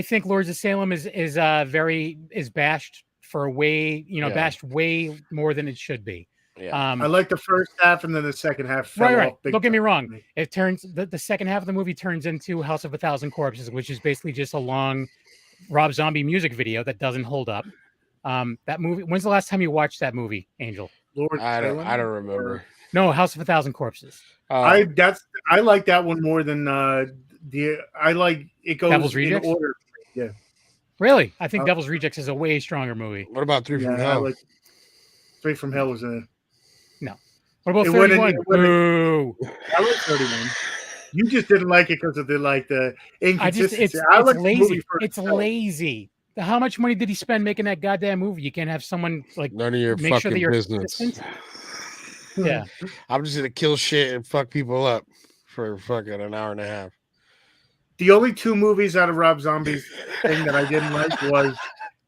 think Lords of Salem is bashed for bashed way more than it should be. Yeah. I like the first half, and then the second half. Right. Don't get me wrong. It turns the second half of the movie turns into House of a Thousand Corpses, which is basically just a long Rob Zombie music video that doesn't hold up. That movie. When's the last time you watched that movie, Angel? I don't remember. No, House of a Thousand Corpses. I like that one more than I like it goes Devil's in Rejects? order. Yeah. Really? I think Devil's Rejects is a way stronger movie. What about Three from Hell? 3 from Hell was a no. What about 31? Boo. I like 31. You just didn't like it because of the inconsistency. It's lazy. It's lazy. How much money did he spend making that goddamn movie? You can't have someone like none of your make fucking sure that you're business. Consistent. Yeah, I'm just gonna kill shit and fuck people up for fucking an hour and a half. The only 2 movies out of Rob Zombie's thing that I didn't like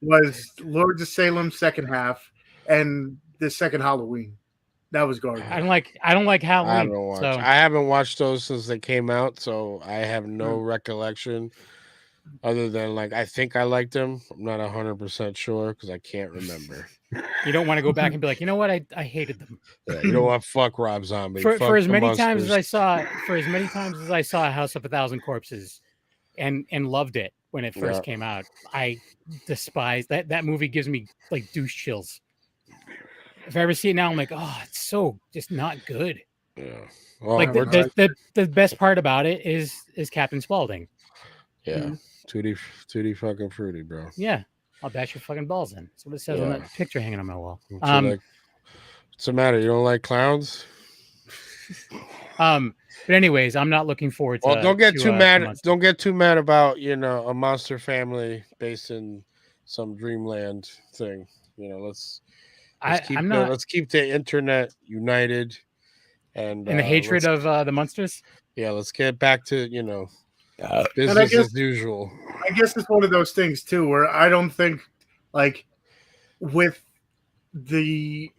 was Lords of Salem second half and the second Halloween. That was garbage. I don't like Halloween. I haven't watched those since they came out, so I have no recollection. Other than I think I liked them. I'm not 100% sure because I can't remember. You don't want to go back and be like, you know what? I hated them. Yeah, you know what? Fuck Rob Zombie. For as many times as I saw House of a Thousand Corpses, and loved it. when it first came out. I despise that movie. Gives me like douche chills. If I ever see it now, I'm like, oh, it's so just not good. Yeah. Well, like the best part about it is Captain Spaulding. Yeah. Tutti fucking fruity, bro. Yeah. I'll bash your fucking balls in. That's what it says on that picture hanging on my wall. What's the matter? You don't like clowns? But anyways, I'm not looking forward to. Well, don't get too mad. Don't get too mad about a monster family based in some dreamland thing. Let's keep the internet united and the hatred of the monsters. Yeah, let's get back to business as usual. I guess it's one of those things too, where I don't think, like, with the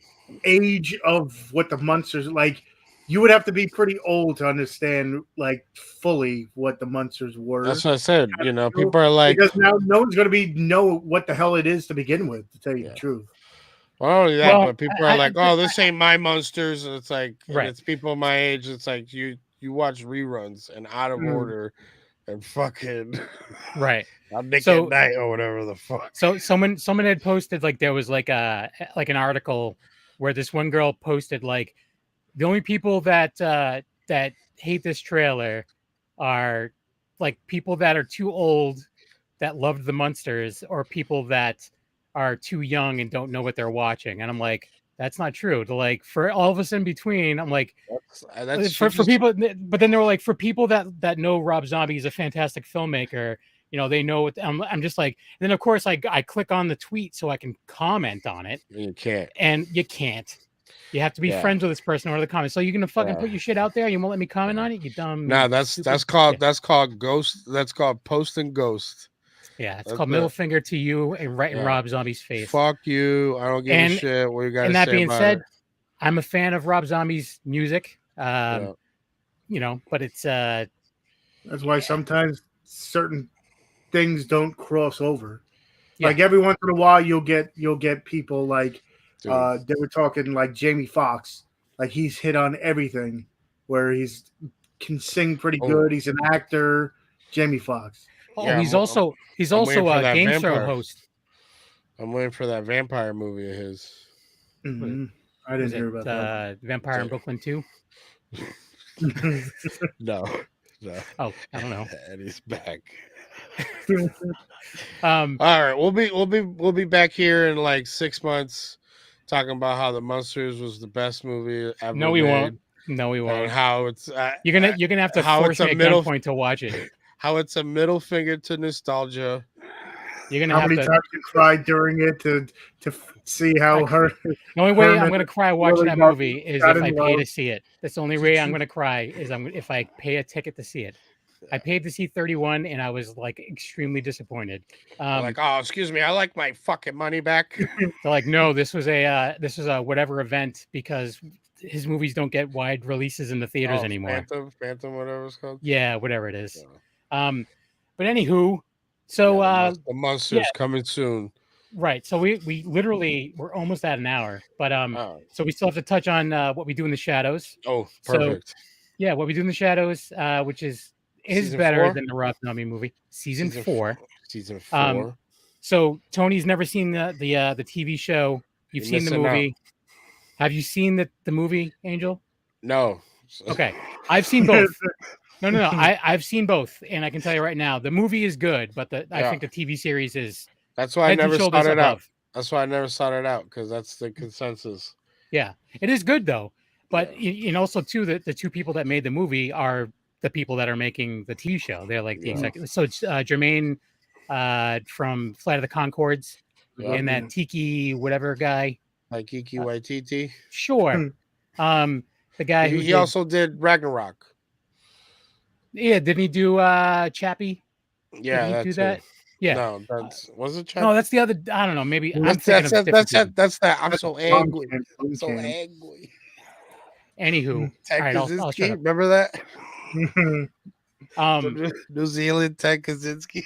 age of what the monsters like, you would have to be pretty old to understand like fully what the monsters were. That's what I said. People are like, because now no one's going to know what the hell it is to begin with. To tell you the truth. Well, not only that, but people are like, "Oh, this ain't my monsters." And it's like, it's people my age. It's like you watch reruns and Out of Order. And fucking I'm Nick at Night or whatever the fuck. So someone had posted like there was like an article where this one girl posted like the only people that hate this trailer are like people that are too old that loved the monsters or people that are too young and don't know what they're watching. And I'm like, that's not true. To like for all of us in between, I'm like, that's for people. But then they were like, for people that know Rob Zombie is a fantastic filmmaker, they know what I'm just like. And then of course I click on the tweet so I can comment on it. You can't, and you can't. You have to be friends with this person in order to comment. So you're gonna fucking put your shit out there. You won't let me comment on it. You dumb. No, that's called ghost. That's called post and ghost. Yeah, it's called middle finger to you and right in Rob Zombie's face. Fuck you. I don't give a shit what you guys say. And that being said, it. I'm a fan of Rob Zombie's music. But it's that's why sometimes certain things don't cross over. Yeah. Like every once in a while you'll get people like they were talking like Jamie Foxx. Like he's hit on everything where can sing pretty good. He's an actor, Jamie Foxx. Oh, yeah, he's also a game show host. I'm waiting for that vampire movie of his. Mm-hmm. I didn't hear about that. Vampire in Brooklyn 2? No. Oh, I don't know. And he's back. All right, we'll be back here in like 6 months talking about how The Monsters was the best movie ever. No, we won't. And how it's you're gonna have to force me at gunpoint to watch it. How it's a middle finger to nostalgia. You're gonna how many times you cried during it to see how her. The only way I'm gonna cry watching that movie is if I pay to see it. That's the only way I'm gonna cry is if I pay a ticket to see it. I paid to see 31, and I was like extremely disappointed. Like, oh, excuse me, I like my fucking money back. They're like, no, this was a whatever event because his movies don't get wide releases in the theaters anymore. Phantom, whatever it's called. Yeah, whatever it is. Yeah. But anywho, so the Monsters coming soon. Right. So we we're almost at an hour, but so we still have to touch on what we do in the shadows. Oh, perfect. So, yeah, what we do in the shadows, which is better 4? Than the Rob Zombie movie. Season 4. Season 4. So Tony's never seen the TV show. You've seen the movie. Out. Have you seen the movie, Angel? No. Okay. I've seen both. No. I've seen both, and I can tell you right now, the movie is good, but I think the TV series is. That's why I never sought it out. That's why I never sought it out because that's the consensus. Yeah, it is good though, but and also too the two people that made the movie are the people that are making the TV show. They're like the executives. So it's Jermaine from Flight of the Conchords and that Tiki whatever guy. Like Kiki Waititi. Sure. The guy who he also did Ragnarok. Yeah, didn't he do Chappie? Yeah, did he do that? Yeah. No, was it Chappie? No, that's the other. I don't know. Maybe that's that. I'm so angry. I'm so angry. Anywho, Ted all right, I'll shut up. Remember that? New Zealand Ted Kaczynski.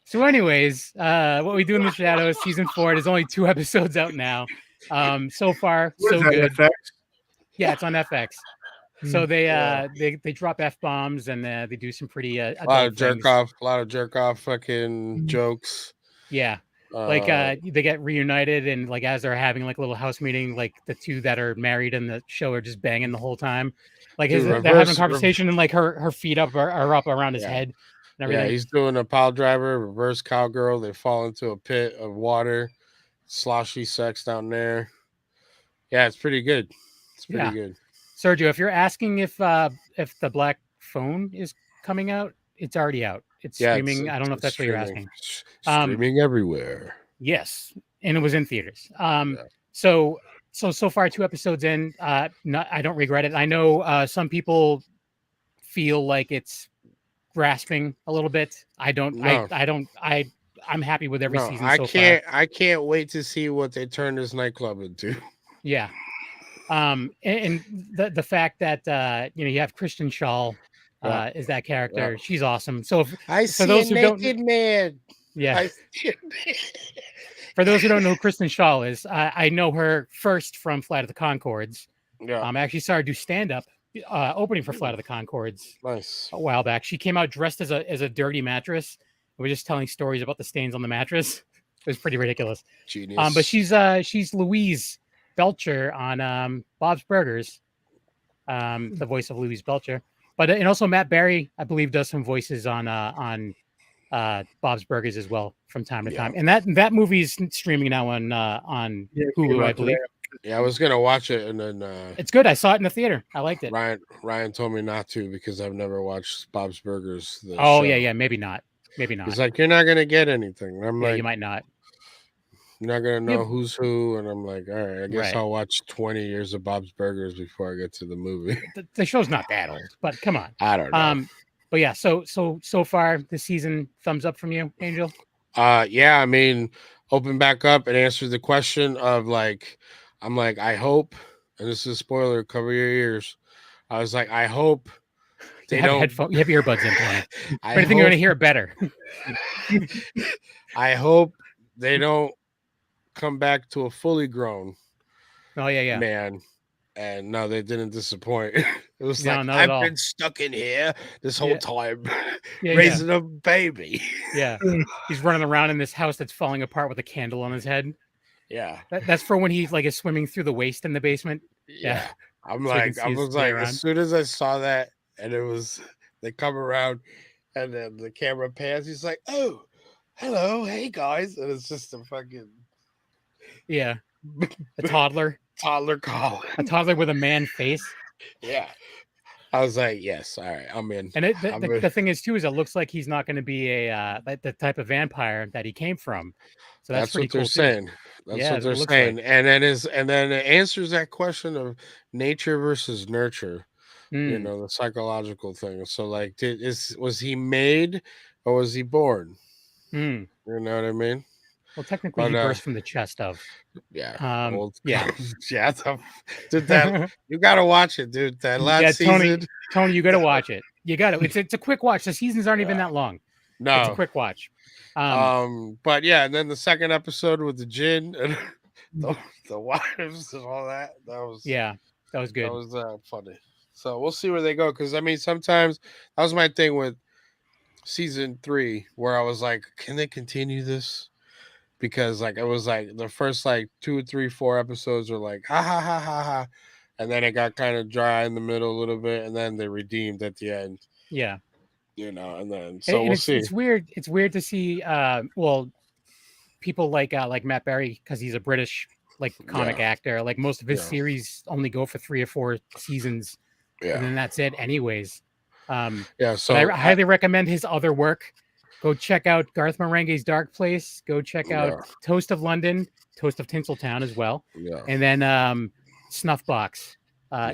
So, anyways, what we do in the shadows, season 4. There's only 2 episodes out now. So far, so good. FX? Yeah, it's on FX. So they drop F-bombs and they do some pretty a lot of jerk off fucking jokes. Yeah. Like they get reunited and like as they're having like a little house meeting, like the two that are married in the show are just banging the whole time. Like they're having a conversation and like her feet are up around his head and everything. Yeah, he's doing a pile driver, reverse cowgirl. They fall into a pit of water, sloshy sex down there. Yeah, it's pretty good. It's pretty good. Sergio, if you're asking if the Black Phone is coming out, it's already out. It's streaming. I don't know if that's what you're asking. Streaming everywhere. Yes, and it was in theaters. So far 2 episodes in. I don't regret it. I know some people feel like it's grasping a little bit. I don't. No. I'm happy with every season. I can't wait to see what they turn this nightclub into. Yeah. And the fact that you have Kristen Shaw is that character. Yeah. She's awesome. So for those who don't, man. Yeah. For those who don't know who Kristen Shaw is, I know her first from Flight of the Conchords. Yeah. I actually saw her do stand-up opening for Flight of the Conchords. Nice. A while back. She came out dressed as a dirty mattress. We're just telling stories about the stains on the mattress. It was pretty ridiculous. Genius. But she's Louise Belcher on Bob's Burgers, the voice of Louise Belcher. But and also Matt Berry, I believe, does some voices on Bob's Burgers as well from time to time. And that movie is streaming now on Hulu, I believe. Yeah, I was gonna watch it, and then it's good. I saw it in the theater. I liked it. Ryan told me not to because I've never watched Bob's Burgers. Show. Yeah, maybe not. He's like, you're not gonna get anything. And I'm like, you might not. You're not gonna know who's who, and I'm like, all right, I guess I'll watch 20 years of Bob's Burgers before I get to the movie. The show's not that old, but come on. I don't know. But yeah, so far this season, thumbs up from you, Angel. Yeah, I mean, open back up and answer the question of like, I'm like, I hope, and this is a spoiler, cover your ears. I was like, I hope they don't. You have earbuds in, Tony. I think you're gonna hear it better. I hope they don't come back to a fully grown man, and no, they didn't disappoint. It was like, I've been stuck in here this whole time raising a baby. Yeah, he's running around in this house that's falling apart with a candle on his head. Yeah, that's for when he's like is swimming through the waste in the basement. Yeah. I was like as soon as I saw that, and it was they come around and then the camera pans, he's like, oh, hello, hey guys, and it's just a fucking a toddler collar, a toddler with a man face. Yeah, I was like, yes, all right, I'm in. And the thing is too is it looks like he's not going to be the type of vampire that he came from. So that's what they're saying. That's what they're saying. Like. And then it answers that question of nature versus nurture. You know, the psychological thing. So like, was he made or was he born? You know what I mean? Well, technically, he burst from the chest of. Yeah. Dude, you gotta watch it, dude. That last season. Tony, you gotta watch it. You gotta. It's a quick watch. The seasons aren't even that long. No, it's a quick watch. But yeah, and then the second episode with the gin and the wives and all that. That was good. That was funny. So we'll see where they go. Because I mean, sometimes that was my thing with season 3, where I was like, can they continue this? Because like it was like the first like 2, 3, 4 episodes were like ha ha ha ha ha, and then it got kind of dry in the middle a little bit, and then they redeemed at the end. Yeah, you know, and then we'll see. It's weird. It's weird to see. People like Matt Berry, because he's a British comic actor. Like most of his series only go for 3 or 4 seasons, and then that's it. Anyways, so I highly recommend his other work. Go check out Garth Marenghi's Dark Place. Go check out Toast of London, Toast of Tinseltown as well. Yeah. And then Snuffbox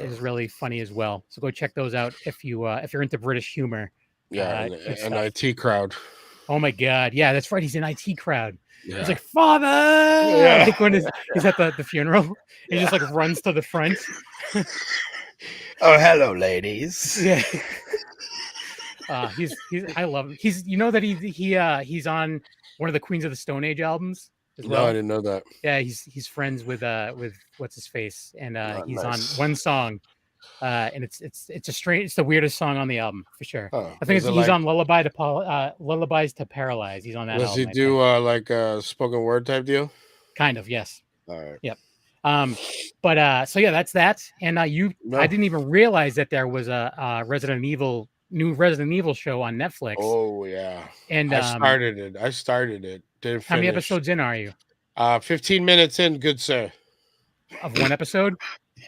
is really funny as well. So go check those out if you're into British humor. Yeah, and IT Crowd. Oh my God. Yeah, that's right. He's in IT Crowd. Yeah. He's like, Father! Yeah. Like when he's at the funeral. He just like runs to the front. Oh, hello, ladies. Yeah. He's I love him. He's on one of the Queens of the Stone Age albums as well. No, I didn't know that. Yeah, he's friends with what's his face, and he's on one song And it's the weirdest song on the album for sure. Oh, I think he's on Lullabies to Paralyze. He's on that. Does he do like a spoken word type deal? Kind of, yes. All right. Yep. So yeah, that's that. And I didn't even realize that there was a new Resident Evil show on Netflix. Oh yeah. And I started it. Didn't finish. How many episodes in are you? 15 minutes in, good sir. Of one episode?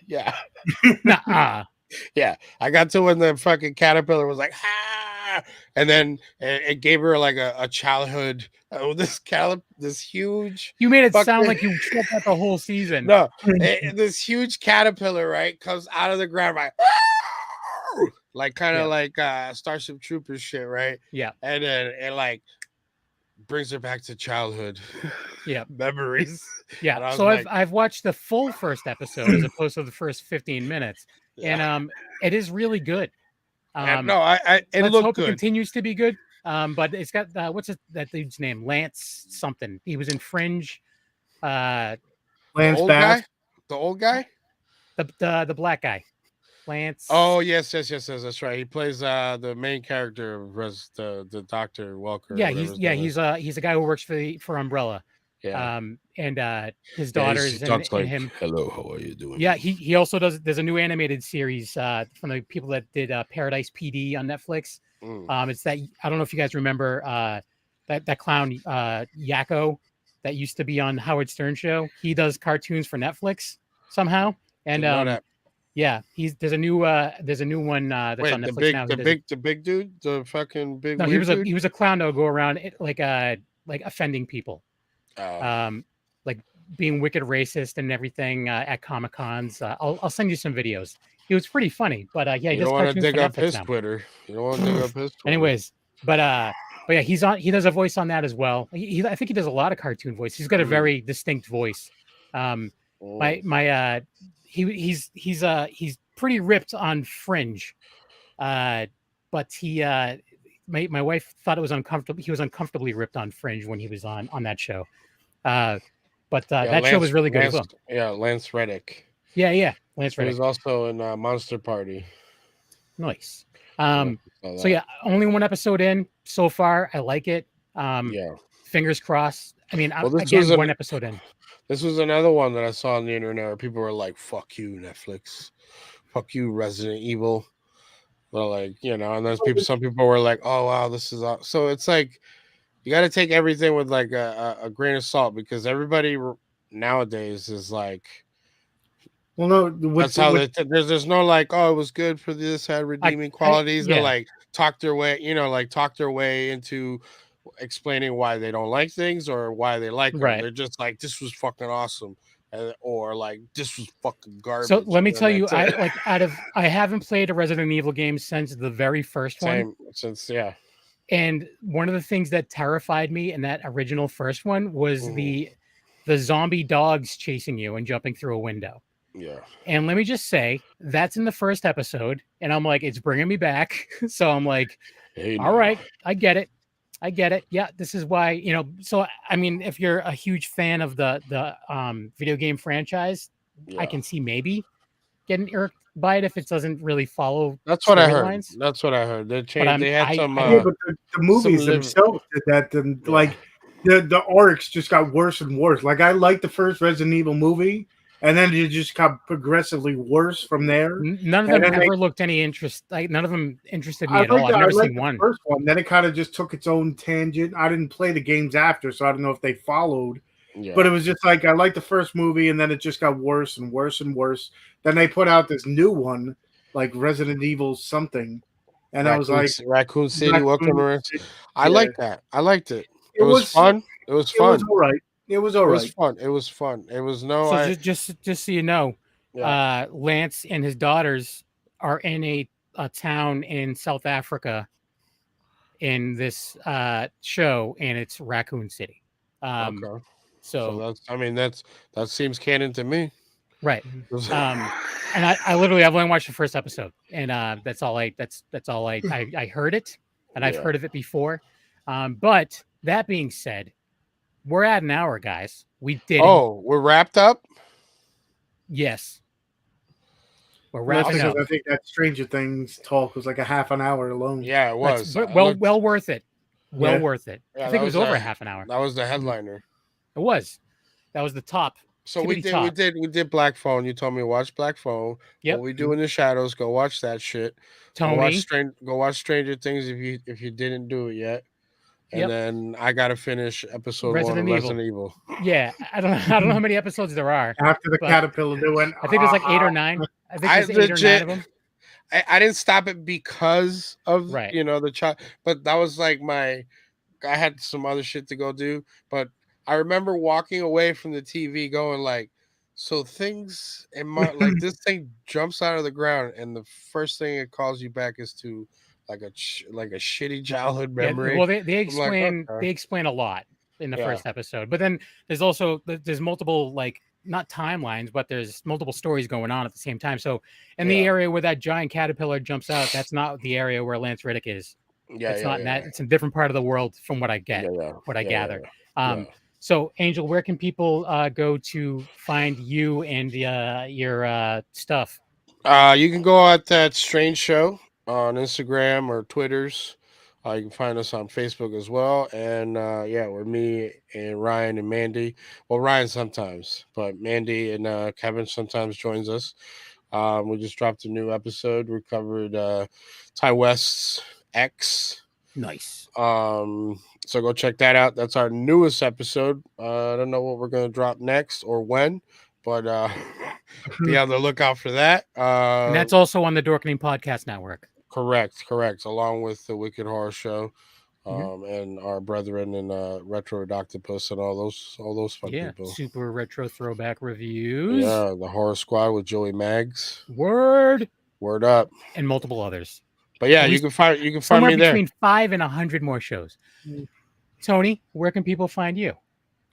Yeah. Nuh-uh. Yeah. I got to when the fucking caterpillar was like, ah, and then it gave her like a childhood. Oh, this huge. You made it sound like you tripped out the whole season. No, this huge caterpillar, right, comes out of the ground, right, like kind of like Starship Troopers shit, right? Yeah, and then it like brings her back to childhood, memories. Yeah, so I've watched the full first episode as opposed to the first 15 minutes, and it is really good. It looked good. It continues to be good. But it's got that dude's name? Lance something. He was in Fringe. Lance Bass. The old guy? The black guy. Lance. Oh yes, that's right. He plays the main character, the Dr. Welker. Yeah, he's a guy who works for Umbrella. Yeah. And his daughters and him. Hello, how are you doing? Yeah, he also there's a new animated series from the people that did Paradise PD on Netflix. It's that, I don't know if you guys remember that clown Yakko that used to be on Howard Stern show. He does cartoons for Netflix somehow, and there's a new one that's on Netflix now. The big dude, the fucking big. No, he was a clown that would go around like offending people, like being wicked racist and everything at Comic Cons. I'll send you some videos. He was pretty funny, but he don't want to dig up his Twitter. You don't want to dig up his Twitter. Anyways, but yeah, he does a voice on that as well. I think he does a lot of cartoon voice. He's got a very distinct voice. He's pretty ripped on Fringe, but my wife thought it was uncomfortable. He was uncomfortably ripped on Fringe when he was on that show. But that show was really good as well. Yeah, Lance Reddick. Yeah, Lance Reddick. He was also in Monster Party. Nice. So yeah, only one episode in so far. I like it. Fingers crossed. I mean, one episode in. This was another one that I saw on the internet where people were like, "Fuck you, Netflix. Fuck you, Resident Evil." Well, like, and there's some people were like, "Oh wow, this is all." So it's like you got to take everything with like a grain of salt, because everybody nowadays is like. Well, no, that's how there's no like, oh, it was good for this, had redeeming qualities. They like talk their way into explaining why they don't like things or why they like them. They're just like, this was fucking awesome, or like, this was fucking garbage. So let me tell you, I haven't played a Resident Evil game since the very first one. And one of the things that terrified me in that original first one was the zombie dogs chasing you and jumping through a window. Yeah. And let me just say, that's in the first episode, and I'm like, it's bringing me back. So I'm like, all right, I get it. Yeah, this is why, so I mean, if you're a huge fan of the video game franchise, I can see maybe getting irked by it if it doesn't really follow. That's what I heard. They changed. They had some. But the movies themselves did that. And like the arcs just got worse and worse. Like, I liked the first Resident Evil movie, and then it just got progressively worse from there. None of them ever looked any interest. Like, none of them interested me at all. I've never seen one. First one, then it kind of just took its own tangent. I didn't play the games after, so I don't know if they followed. Yeah. But it was just like, I liked the first movie, and then it just got worse and worse and worse. Then they put out this new one, like Resident Evil something, and I was like, Raccoon City, Welcome to. I liked that. I liked it. It was fun. It was fun. It was all right. It was all right. It was fun. It was no. So just so you know, Lance and his daughters are in a town in South Africa in this show, and it's Raccoon City. Okay. So that seems canon to me. Right. And I've only watched the first episode, and that's all I heard it, and I've heard of it before. But that being said, we're at an hour, guys. We did. Oh, we're wrapped up? Yes. We're wrapping up. I think that Stranger Things talk was like a half an hour alone. Yeah, it was. Well worth it. Well worth it. Yeah, I think it was over a half an hour. That was the headliner. It was. That was the top. So we did Black Phone. You told me to watch Black Phone. Yep. What We Do in the Shadows. Go watch that shit. Tony. Go watch Stranger Things if you didn't do it yet. And then I gotta finish episode 1 of Resident Evil. Yeah, I don't know how many episodes there are. After the caterpillar, they went. I think it was like 8 or 9. I think it was 8 or 9 of them. I didn't stop it because of the child, but that was like I had some other shit to go do. But I remember walking away from the TV going like, so things in my like this thing jumps out of the ground, and the first thing it calls you back is to like a shitty childhood memory. Well, they explain a lot in the first episode, but then there's multiple like not timelines, but there's multiple stories going on at the same time. So in the area where that giant caterpillar jumps out, that's not the area where Lance Reddick is. It's not in that. It's a different part of the world from what I get, what I gather. So Angel, where can people go to find you and your stuff? You can go at That Strange Show on Instagram or Twitters. You can find us on Facebook as well. And we're me and Ryan and Mandy. Well, Ryan sometimes, but Mandy and Kevin sometimes joins us. We just dropped a new episode. We covered Ty West's X. Nice. So go check that out. That's our newest episode. I don't know what we're going to drop next or when, but be on the lookout for that. And that's also on the Dorkening Podcast Network. Correct. Along with the Wicked Horror Show, and our brethren in Retro Octopus and all those fun people. Super retro throwback reviews. Yeah, the Horror Squad with Joey Maggs. Word up, and multiple others. But yeah, you can find me there. Between 5 and 100 more shows. Tony, where can people find you?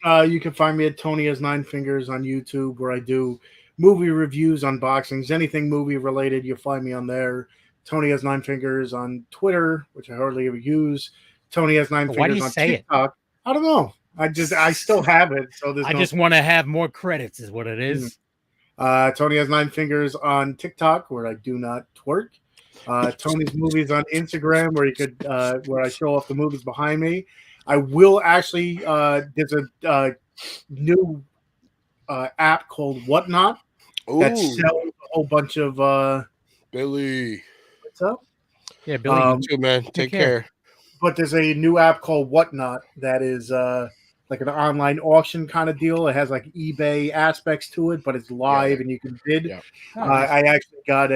You can find me at Tony Has 9 Fingers on YouTube, where I do movie reviews, unboxings, anything movie related. You'll find me on there. Tony Has 9 Fingers on Twitter, which I hardly ever use. Tony Has 9 Fingers on TikTok. I don't know. I still have it. So I just want to have more credits, is what it is. Tony Has 9 Fingers on TikTok, where I do not twerk. Tony's Movies on Instagram, where you could where I show off the movies behind me. I will actually there's a new app called Whatnot that sells a whole bunch of Billy. What's up? Yeah, Billy, you too, man. Take care. But there's a new app called Whatnot that is like an online auction kind of deal. It has like eBay aspects to it, but it's live and you can bid. Yeah. I actually got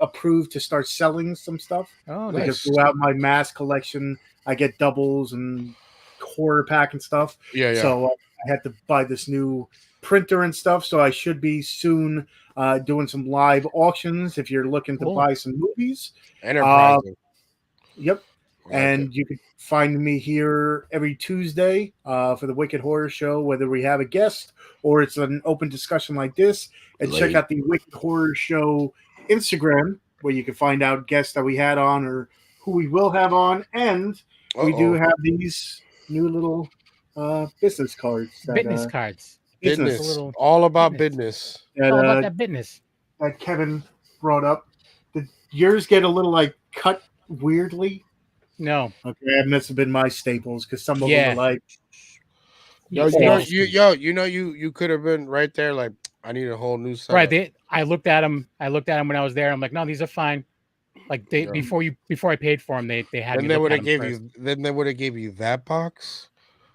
approved to start selling some stuff. Oh, because throughout my mass collection, I get doubles and quarter pack and stuff. So I had to buy this new printer and stuff. So I should be soon doing some live auctions if you're looking to buy some movies. Enterprising. Yep. And you can find me here every Tuesday for the Wicked Horror Show, whether we have a guest or it's an open discussion like this. And check out the Wicked Horror Show Instagram, where you can find out guests that we had on or who we will have on. And we do have these new little business cards. Business. All about business. All about that business. That Kevin brought up. Did yours get a little like cut weirdly? No. Okay, that must have been my staples because some of them are like. You could have been right there. Like, I need a whole new set. Right. I looked at them when I was there. I'm like, no, these are fine. Like before I paid for them, they had. Then they would have gave you. Then they would have gave you that box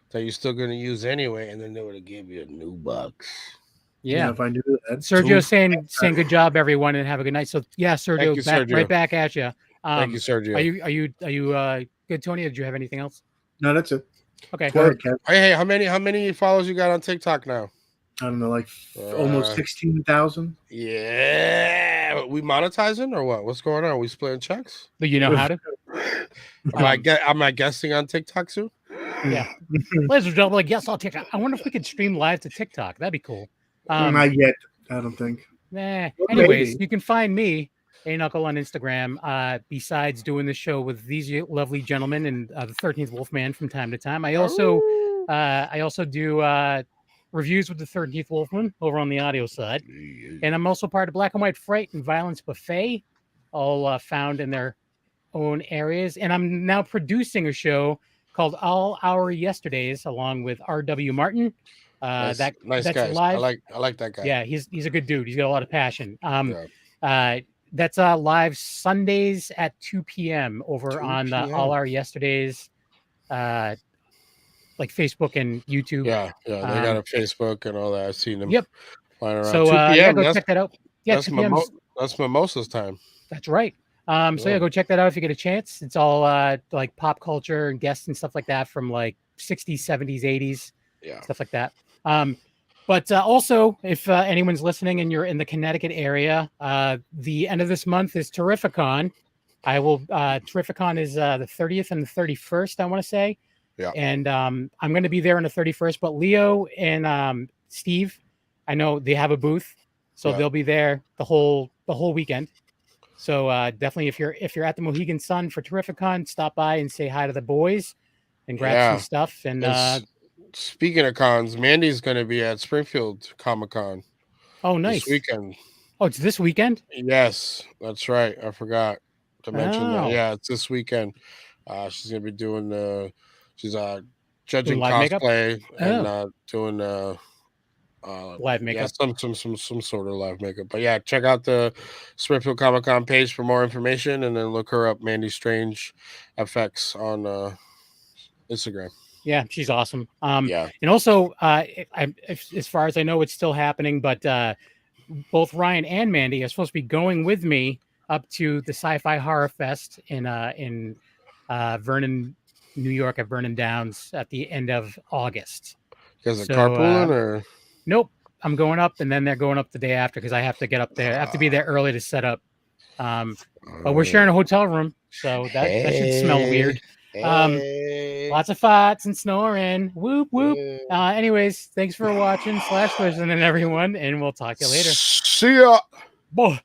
that you're still going to use anyway, and then they would have gave you a new box. Yeah, if I knew that. Sergio saying good job, everyone, and have a good night. So yeah, Sergio, Sergio. Right back at you. Thank you, Sergio. Are you good, Tony? Or did you have anything else? No, that's it. Okay. Hey, how many followers you got on TikTok now? I don't know, like almost 16,000. Yeah, we monetizing or what? What's going on? Are we splitting checks? But you know how to. Am I guesting on TikTok soon? Yeah, ladies and gentlemen, guess on TikTok. I wonder if we could stream live to TikTok. That'd be cool. Not yet. I don't think. Nah. Anyways, you can find me, A-Knuckle, on Instagram. Besides doing the show with these lovely gentlemen and the 13th Wolfman from time to time, I also do Reviews with the 13th Wolfman over on the audio side. And I'm also part of Black and White Fright and Violence Buffet, all found in their own areas. And I'm now producing a show called All Our Yesterdays, along with R.W. Martin. Nice that's guy. live. I like that guy. Yeah, he's a good dude. He's got a lot of passion. That's live Sundays at 2 p.m. over on All Our Yesterdays, like Facebook and YouTube. Yeah, they got a Facebook and all that. I've seen them. Yep. Flying around. So 2 p.m. Go check that out. Yeah, that's mimosas time. That's right. So go check that out if you get a chance. It's all like pop culture and guests and stuff like that from like 60s, 70s, 80s, stuff like that. But also, if anyone's listening and you're in the Connecticut area, the end of this month is Terrificon. Terrificon is the 30th and the 31st, I want to say. Yeah. And I'm going to be there on the 31st. But Leo and Steve, I know they have a booth, so they'll be there the whole weekend. So definitely, if you're at the Mohegan Sun for Terrificon, stop by and say hi to the boys and grab some stuff. And speaking of cons, Mandy's going to be at Springfield Comic-Con. Oh, nice. This weekend. Oh, it's this weekend? Yes, that's right. I forgot to mention that. Yeah, it's this weekend. She's going to be doing she's judging cosplay and doing live makeup. Yeah, some sort of live makeup. But yeah, check out the Springfield Comic-Con page for more information, and then look her up, Mandy Strange FX on Instagram. Yeah, she's awesome. And also, as far as I know, it's still happening, but both Ryan and Mandy are supposed to be going with me up to the Sci-Fi Horror Fest in Vernon, New York, at Vernon Downs at the end of August. You guys are carpooling or? Nope, I'm going up, and then they're going up the day after because I have to get up there. I have to be there early to set up. But we're sharing a hotel room, so that should smell weird. Lots of farts and snoring. Whoop whoop. Anyways, thanks for watching / listening, everyone, and we'll talk to you later. See ya. Boy.